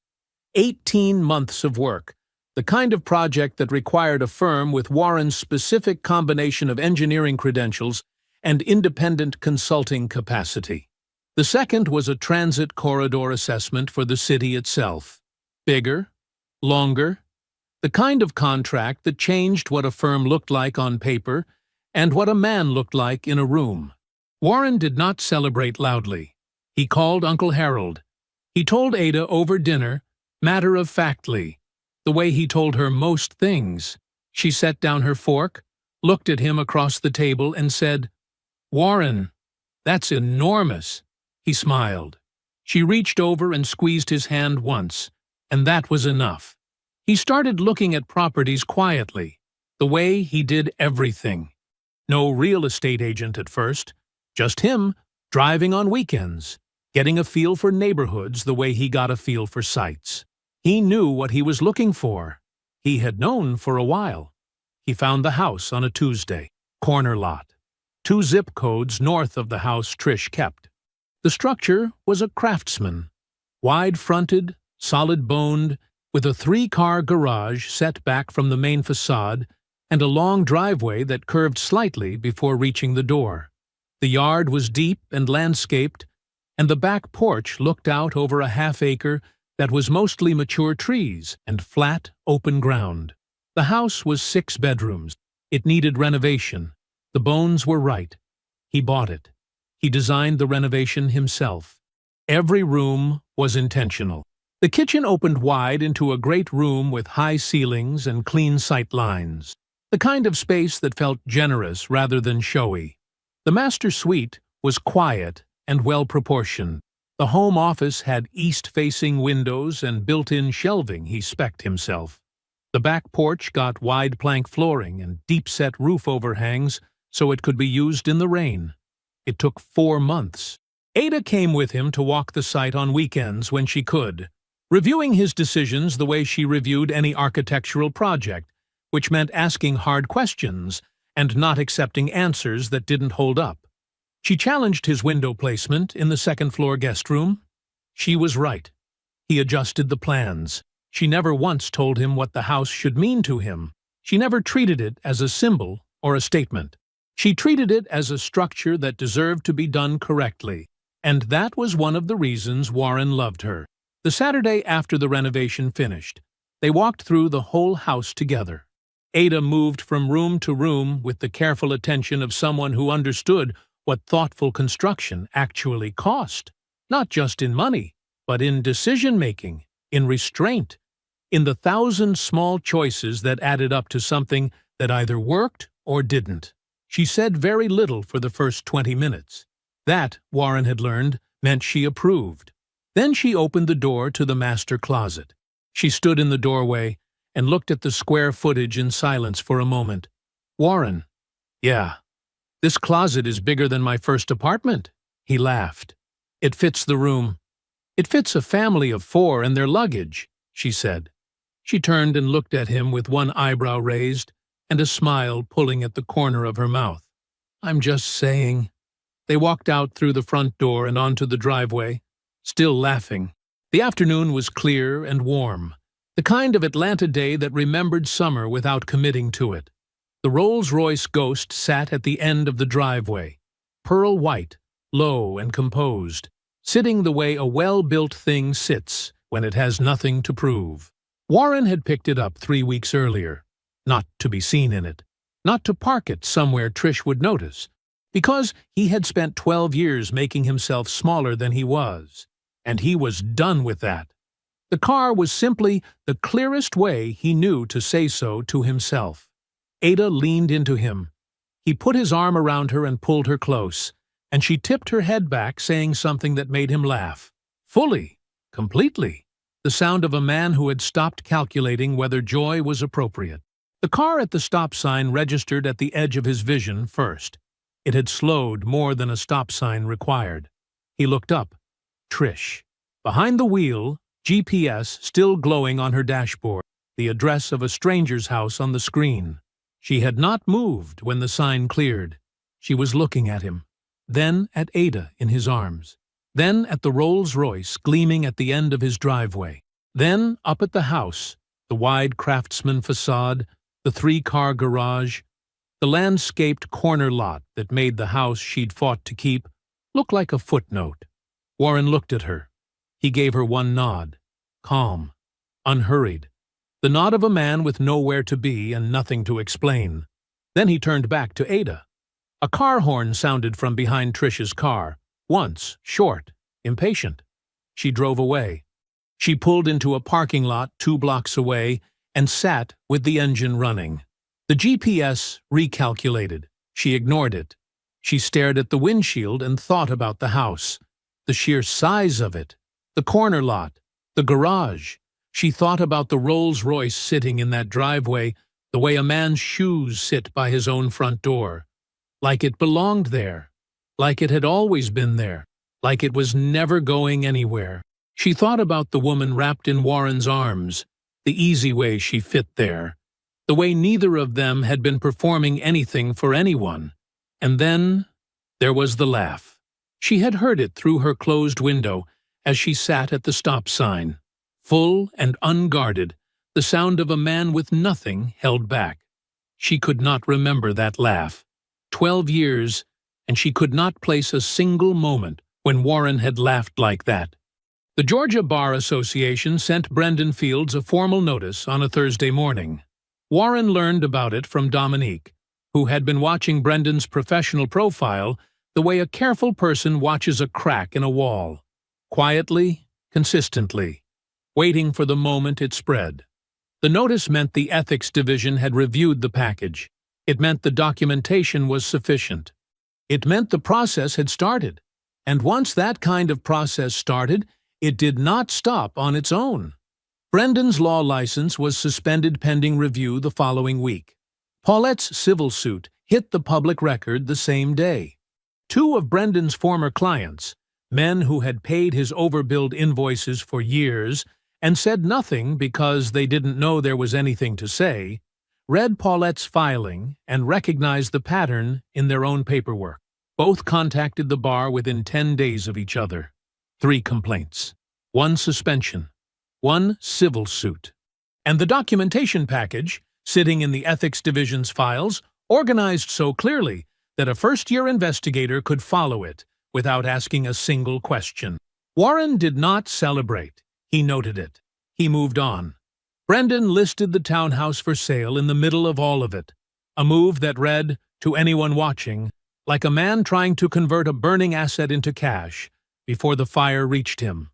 18 months of work, the kind of project that required a firm with Warren's specific combination of engineering credentials and independent consulting capacity. The second was a transit corridor assessment for the city itself. Bigger, longer, the kind of contract that changed what a firm looked like on paper and what a man looked like in a room. Warren did not celebrate loudly. He called Uncle Harold. He told Ada over dinner, matter-of-factly, the way he told her most things. She set down her fork, looked at him across the table, and said, "Warren, that's enormous." He smiled. She reached over and squeezed his hand once, and that was enough. He started looking at properties quietly, the way he did everything. No real estate agent at first, just him, driving on weekends, getting a feel for neighborhoods the way he got a feel for sites. He knew what he was looking for. He had known for a while. He found the house on a Tuesday, corner lot, 2 zip codes north of the house Trish kept. The structure was a Craftsman, wide-fronted, solid-boned, with a 3-car garage set back from the main facade and a long driveway that curved slightly before reaching the door. The yard was deep and landscaped, and the back porch looked out over a half-acre that was mostly mature trees and flat, open ground. The house was 6 bedrooms. It needed renovation. The bones were right. He bought it. He designed the renovation himself. Every room was intentional. The kitchen opened wide into a great room with high ceilings and clean sight lines, the kind of space that felt generous rather than showy. The master suite was quiet and well-proportioned. The home office had east-facing windows and built-in shelving he spec'd himself. The back porch got wide plank flooring and deep-set roof overhangs so it could be used in the rain. It took 4 months. Ada came with him to walk the site on weekends when she could, reviewing his decisions the way she reviewed any architectural project, which meant asking hard questions and not accepting answers that didn't hold up. She challenged his window placement in the second-floor guest room. She was right. He adjusted the plans. She never once told him what the house should mean to him. She never treated it as a symbol or a statement. She treated it as a structure that deserved to be done correctly, and that was one of the reasons Warren loved her. The Saturday after the renovation finished, they walked through the whole house together. Ada moved from room to room with the careful attention of someone who understood what thoughtful construction actually cost, not just in money, but in decision-making, in restraint, in the 1,000 small choices that added up to something that either worked or didn't. She said very little for the first 20 minutes. That, Warren had learned, meant she approved. Then she opened the door to the master closet. She stood in the doorway and looked at the square footage in silence for a moment. "Warren." "Yeah. This closet is bigger than my first apartment." He laughed. "It fits the room." "It fits a family of 4 and their luggage," she said. She turned and looked at him with one eyebrow raised and a smile pulling at the corner of her mouth. "I'm just saying." They walked out through the front door and onto the driveway, still laughing. The afternoon was clear and warm, the kind of Atlanta day that remembered summer without committing to it. The Rolls-Royce Ghost sat at the end of the driveway, pearl white, low and composed, sitting the way a well-built thing sits when it has nothing to prove. Warren had picked it up 3 weeks earlier, not to be seen in it, not to park it somewhere Trish would notice, because he had spent 12 years making himself smaller than he was, and he was done with that. The car was simply the clearest way he knew to say so to himself. Ada leaned into him. He put his arm around her and pulled her close, and she tipped her head back, saying something that made him laugh. Fully, completely. The sound of a man who had stopped calculating whether joy was appropriate. The car at the stop sign registered at the edge of his vision first. It had slowed more than a stop sign required. He looked up. Trish. Behind the wheel, GPS still glowing on her dashboard, the address of a stranger's house on the screen. She had not moved when the sign cleared. She was looking at him, then at Ada in his arms, then at the Rolls-Royce gleaming at the end of his driveway, then up at the house, the wide Craftsman facade, the 3-car garage, the landscaped corner lot that made the house she'd fought to keep look like a footnote. Warren looked at her. He gave her one nod, calm, unhurried, the nod of a man with nowhere to be and nothing to explain. Then he turned back to Ada. A car horn sounded from behind Trish's car, once, short, impatient. She drove away. She pulled into a parking lot 2 blocks away and sat with the engine running. The GPS recalculated. She ignored it. She stared at the windshield and thought about the house, the sheer size of it, the corner lot, the garage. She thought about the Rolls-Royce sitting in that driveway the way a man's shoes sit by his own front door, like it belonged there, like it had always been there, like it was never going anywhere. She thought about the woman wrapped in Warren's arms, the easy way she fit there, the way neither of them had been performing anything for anyone. And then there was the laugh. She had heard it through her closed window as she sat at the stop sign. Full and unguarded, the sound of a man with nothing held back. She could not remember that laugh. 12 years, and she could not place a single moment when Warren had laughed like that. The Georgia Bar Association sent Brendan Fields a formal notice on a Thursday morning. Warren learned about it from Dominique, who had been watching Brendan's professional profile the way a careful person watches a crack in a wall. Quietly, consistently, waiting for the moment it spread. The notice meant the ethics division had reviewed the package. It meant the documentation was sufficient. It meant the process had started. And once that kind of process started, it did not stop on its own. Brendan's law license was suspended pending review the following week. Paulette's civil suit hit the public record the same day. Two of Brendan's former clients, men who had paid his overbilled invoices for years and said nothing because they didn't know there was anything to say, read Paulette's filing and recognized the pattern in their own paperwork. Both contacted the bar within 10 days of each other. 3 complaints, 1 suspension, 1 civil suit. And the documentation package, sitting in the Ethics Division's files, organized so clearly that a first-year investigator could follow it without asking a single question. Warren did not celebrate. He noted it. He moved on. Brendan listed the townhouse for sale in the middle of all of it, a move that read, to anyone watching, like a man trying to convert a burning asset into cash before the fire reached him.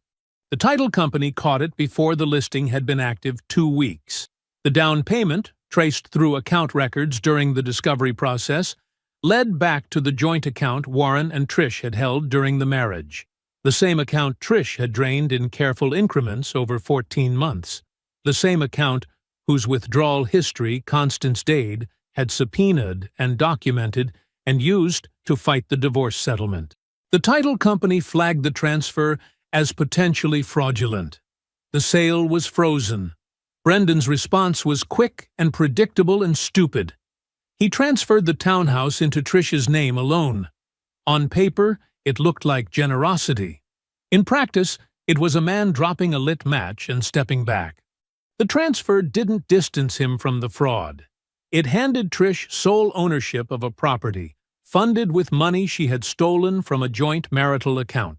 The title company caught it before the listing had been active 2 weeks. The down payment, traced through account records during the discovery process, led back to the joint account Warren and Trish had held during the marriage. The same account Trish had drained in careful increments over 14 months. The same account whose withdrawal history Constance Dade had subpoenaed and documented and used to fight the divorce settlement. The title company flagged the transfer as potentially fraudulent. The sale was frozen. Brendan's response was quick and predictable and stupid. He transferred the townhouse into Trish's name alone. On paper, it looked like generosity. In practice, it was a man dropping a lit match and stepping back. The transfer didn't distance him from the fraud. It handed Trish sole ownership of a property, funded with money she had stolen from a joint marital account.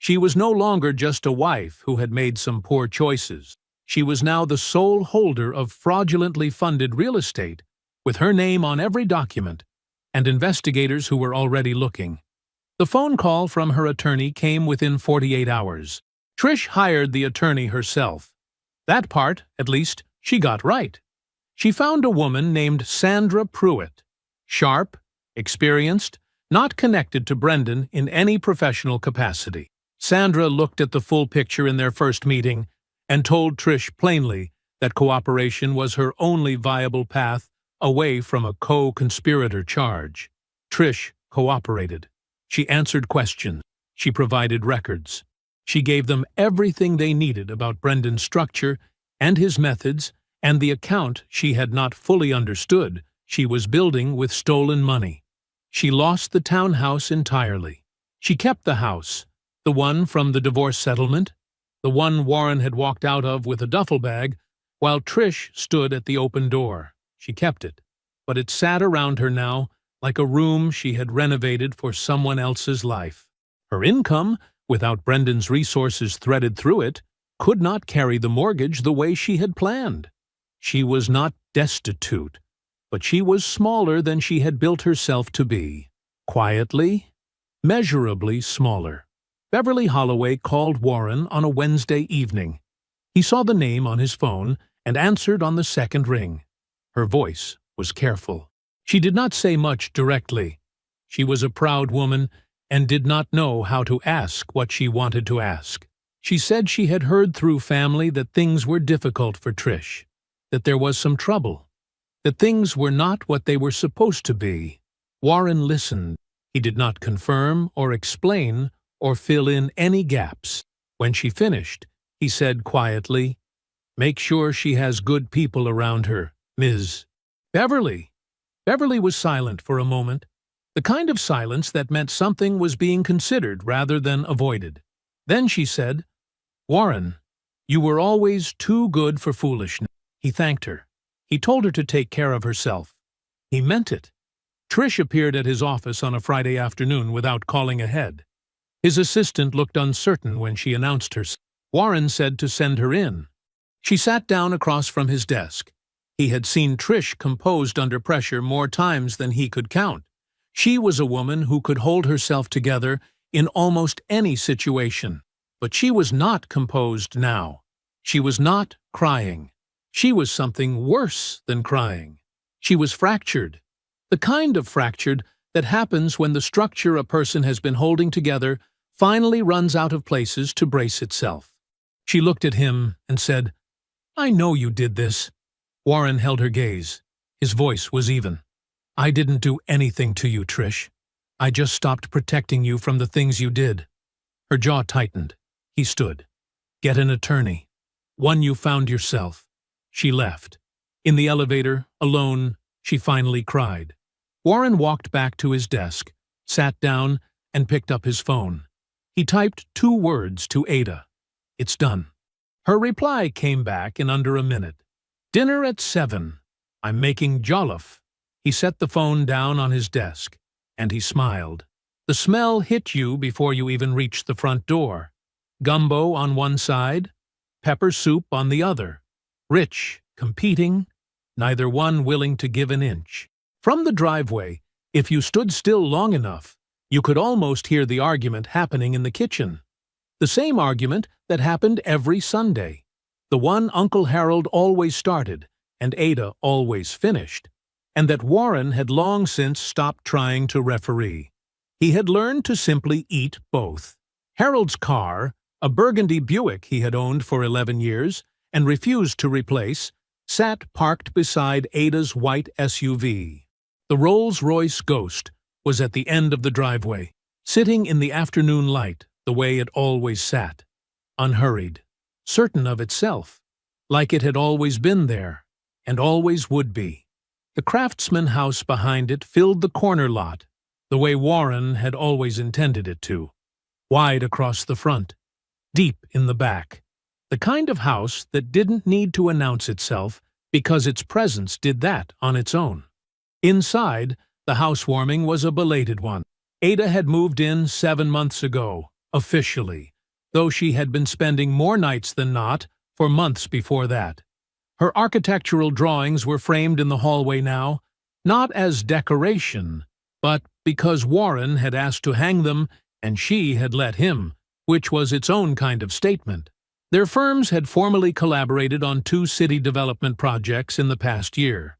She was no longer just a wife who had made some poor choices. She was now the sole holder of fraudulently funded real estate, with her name on every document, and investigators who were already looking. The phone call from her attorney came within 48 hours. Trish hired the attorney herself. That part, at least, she got right. She found a woman named Sandra Pruitt, sharp, experienced, not connected to Brendan in any professional capacity. Sandra looked at the full picture in their first meeting and told Trish plainly that cooperation was her only viable path away from a co-conspirator charge. Trish cooperated. She answered questions. She provided records. She gave them everything they needed about Brendan's structure and his methods and the account she had not fully understood she was building with stolen money. She lost the townhouse entirely. She kept the house, the one from the divorce settlement, the one Warren had walked out of with a duffel bag, while Trish stood at the open door. She kept it, but it sat around her now like a room she had renovated for someone else's life. Her income, without Brendan's resources threaded through it, could not carry the mortgage the way she had planned. She was not destitute, but she was smaller than she had built herself to be. Quietly, measurably smaller. Beverly Holloway called Warren on a Wednesday evening. He saw the name on his phone and answered on the second ring. Her voice was careful. She did not say much directly. She was a proud woman and did not know how to ask what she wanted to ask. She said she had heard through family that things were difficult for Trish, that there was some trouble, that things were not what they were supposed to be. Warren listened. He did not confirm or explain or fill in any gaps. When she finished, he said quietly, "Make sure she has good people around her, Ms. Beverly." Beverly was silent for a moment, the kind of silence that meant something was being considered rather than avoided. Then she said, "Warren, you were always too good for foolishness." He thanked her. He told her to take care of herself. He meant it. Trish appeared at his office on a Friday afternoon without calling ahead. His assistant looked uncertain when she announced herself. Warren said to send her in. She sat down across from his desk. He had seen Trish composed under pressure more times than he could count. She was a woman who could hold herself together in almost any situation. But she was not composed now. She was not crying. She was something worse than crying. She was fractured. The kind of fractured that happens when the structure a person has been holding together finally runs out of places to brace itself. She looked at him and said, I know you did this. Warren held her gaze. His voice was even. I didn't do anything to you, Trish. I just stopped protecting you from the things you did. Her jaw tightened. He stood. Get an attorney. One you found yourself. She left. In the elevator, alone, she finally cried. Warren walked back to his desk, sat down, and picked up his phone. He typed 2 words to Ada. It's done. Her reply came back in under a minute. Dinner at 7. I'm making jollof. He set the phone down on his desk, and he smiled. The smell hit you before you even reached the front door. Gumbo on one side, pepper soup on the other. Rich, competing, neither one willing to give an inch. From the driveway, if you stood still long enough, you could almost hear the argument happening in the kitchen. The same argument that happened every Sunday. The one Uncle Harold always started, and Ada always finished, and that Warren had long since stopped trying to referee. He had learned to simply eat both. Harold's car, a burgundy Buick he had owned for 11 years and refused to replace, sat parked beside Ada's white SUV. The Rolls-Royce Ghost was at the end of the driveway, sitting in the afternoon light the way it always sat, unhurried, certain of itself, like it had always been there, and always would be. The Craftsman house behind it filled the corner lot, the way Warren had always intended it to, wide across the front, deep in the back, the kind of house that didn't need to announce itself because its presence did that on its own. Inside, the housewarming was a belated one. Ada had moved in 7 months ago, officially, though she had been spending more nights than not for months before that. Her architectural drawings were framed in the hallway now, not as decoration, but because Warren had asked to hang them and she had let him, which was its own kind of statement. Their firms had formally collaborated on 2 city development projects in the past year.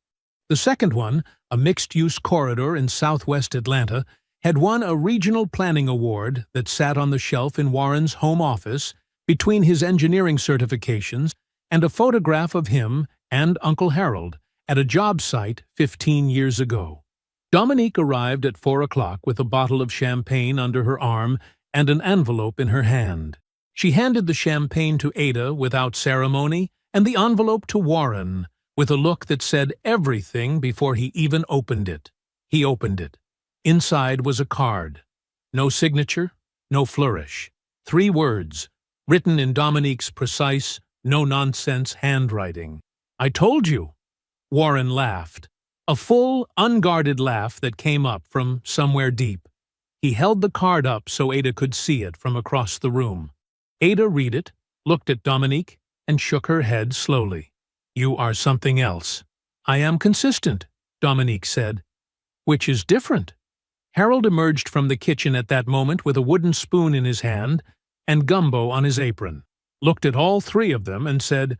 The second one, a mixed-use corridor in southwest Atlanta, had won a regional planning award that sat on the shelf in Warren's home office between his engineering certifications and a photograph of him and Uncle Harold at a job site 15 years ago. Dominique arrived at 4 o'clock with a bottle of champagne under her arm and an envelope in her hand. She handed the champagne to Ada without ceremony and the envelope to Warren with a look that said everything before he even opened it. He opened it. Inside was a card. No signature, no flourish. 3 words, written in Dominique's precise, no-nonsense handwriting. I told you. Warren laughed. A full, unguarded laugh that came up from somewhere deep. He held the card up so Ada could see it from across the room. Ada read it, looked at Dominique, and shook her head slowly. You are something else. I am consistent, Dominique said. Which is different. Harold emerged from the kitchen at that moment with a wooden spoon in his hand and gumbo on his apron, looked at all 3 of them and said,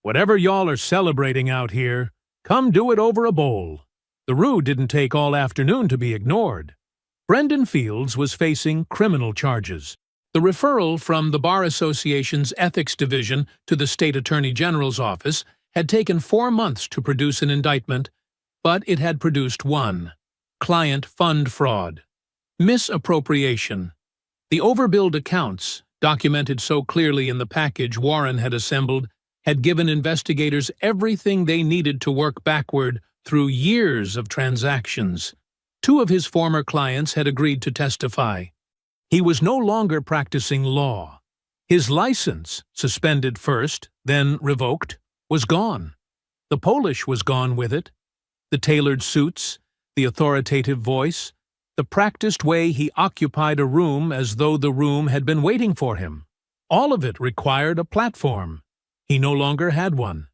Whatever y'all are celebrating out here, come do it over a bowl. The rue didn't take all afternoon to be ignored. Brendan Fields was facing criminal charges. The referral from the Bar Association's Ethics Division to the State Attorney General's office had taken 4 months to produce an indictment, but it had produced one. Client fund fraud. Misappropriation. The overbilled accounts, documented so clearly in the package Warren had assembled, had given investigators everything they needed to work backward through years of transactions. 2 of his former clients had agreed to testify. He was no longer practicing law. His license, suspended first, then revoked, was gone. The Polish was gone with it. The tailored suits, the authoritative voice, the practiced way he occupied a room as though the room had been waiting for him. All of it required a platform. He no longer had one.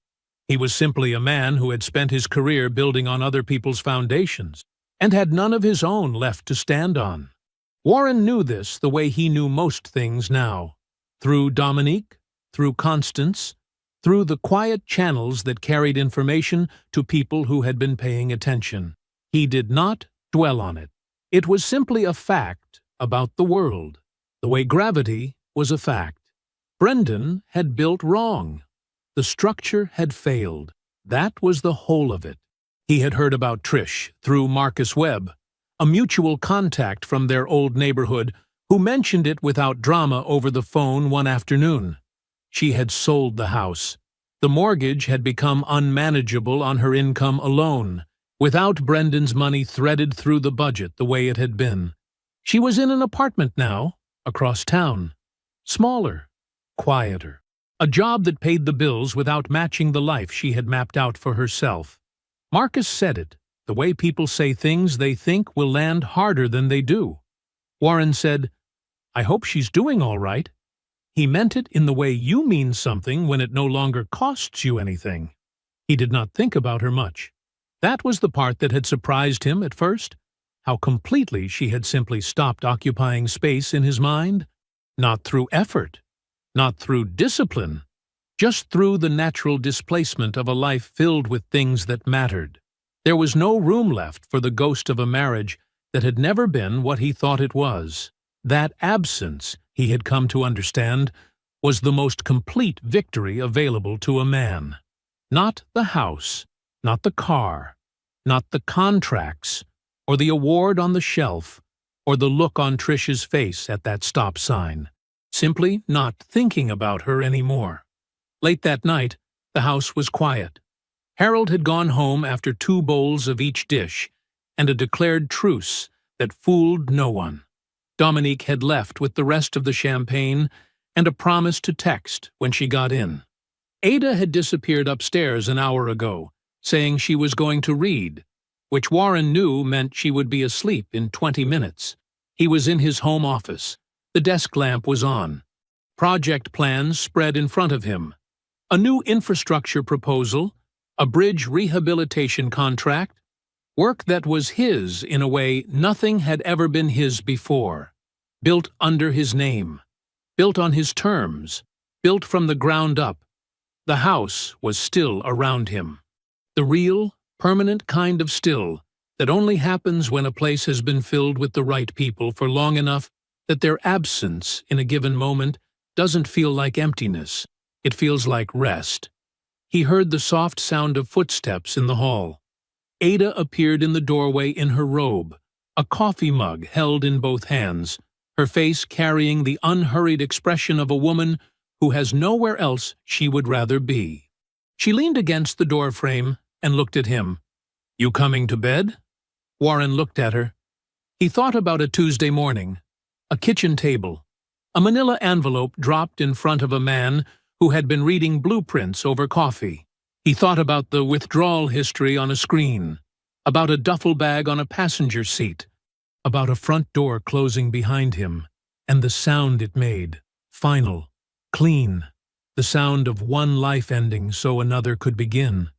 He was simply a man who had spent his career building on other people's foundations, and had none of his own left to stand on. Warren knew this the way he knew most things now, through Dominique, through Constance, through the quiet channels that carried information to people who had been paying attention. He did not dwell on it. It was simply a fact about the world, the way gravity was a fact. Brendan had built wrong. The structure had failed. That was the whole of it. He had heard about Trish through Marcus Webb, a mutual contact from their old neighborhood who mentioned it without drama over the phone one afternoon. She had sold the house. The mortgage had become unmanageable on her income alone, without Brendan's money threaded through the budget the way it had been. She was in an apartment now, across town. Smaller, quieter. A job that paid the bills without matching the life she had mapped out for herself. Marcus said it, the way people say things they think will land harder than they do. Warren said, "I hope she's doing all right." He meant it in the way you mean something when it no longer costs you anything. He did not think about her much. That was the part that had surprised him at first, how completely she had simply stopped occupying space in his mind. Not through effort, not through discipline, just through the natural displacement of a life filled with things that mattered. There was no room left for the ghost of a marriage that had never been what he thought it was. That absence, he had come to understand, was the most complete victory available to a man. Not the house, not the car, not the contracts, or the award on the shelf, or the look on Trish's face at that stop sign. Simply not thinking about her anymore. Late that night, the house was quiet. Harold had gone home after 2 bowls of each dish, and a declared truce that fooled no one. Dominique had left with the rest of the champagne and a promise to text when she got in. Ada had disappeared upstairs an hour ago, saying she was going to read, which Warren knew meant she would be asleep in 20 minutes. He was in his home office. The desk lamp was on. Project plans spread in front of him. A new infrastructure proposal, a bridge rehabilitation contract, work that was his in a way nothing had ever been his before. Built under his name. Built on his terms. Built from the ground up. The house was still around him. The real, permanent kind of still that only happens when a place has been filled with the right people for long enough that their absence in a given moment doesn't feel like emptiness. It feels like rest. He heard the soft sound of footsteps in the hall. Ada appeared in the doorway in her robe, a coffee mug held in both hands, her face carrying the unhurried expression of a woman who has nowhere else she would rather be. She leaned against the doorframe and looked at him. "You coming to bed?" Warren looked at her. He thought about a Tuesday morning, a kitchen table, a manila envelope dropped in front of a man who had been reading blueprints over coffee. He thought about the withdrawal history on a screen, about a duffel bag on a passenger seat, about a front door closing behind him, and the sound it made, final, clean, the sound of one life ending so another could begin.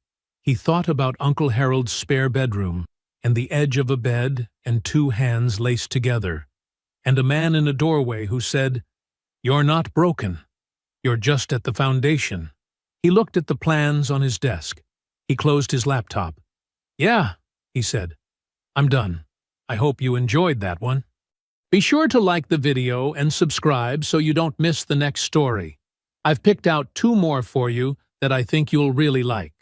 He thought about Uncle Harold's spare bedroom, and the edge of a bed and 2 hands laced together, and a man in a doorway who said, "You're not broken. You're just at the foundation." He looked at the plans on his desk. He closed his laptop. "Yeah," he said. "I'm done. I hope you enjoyed that one." Be sure to like the video and subscribe so you don't miss the next story. I've picked out 2 more for you that I think you'll really like.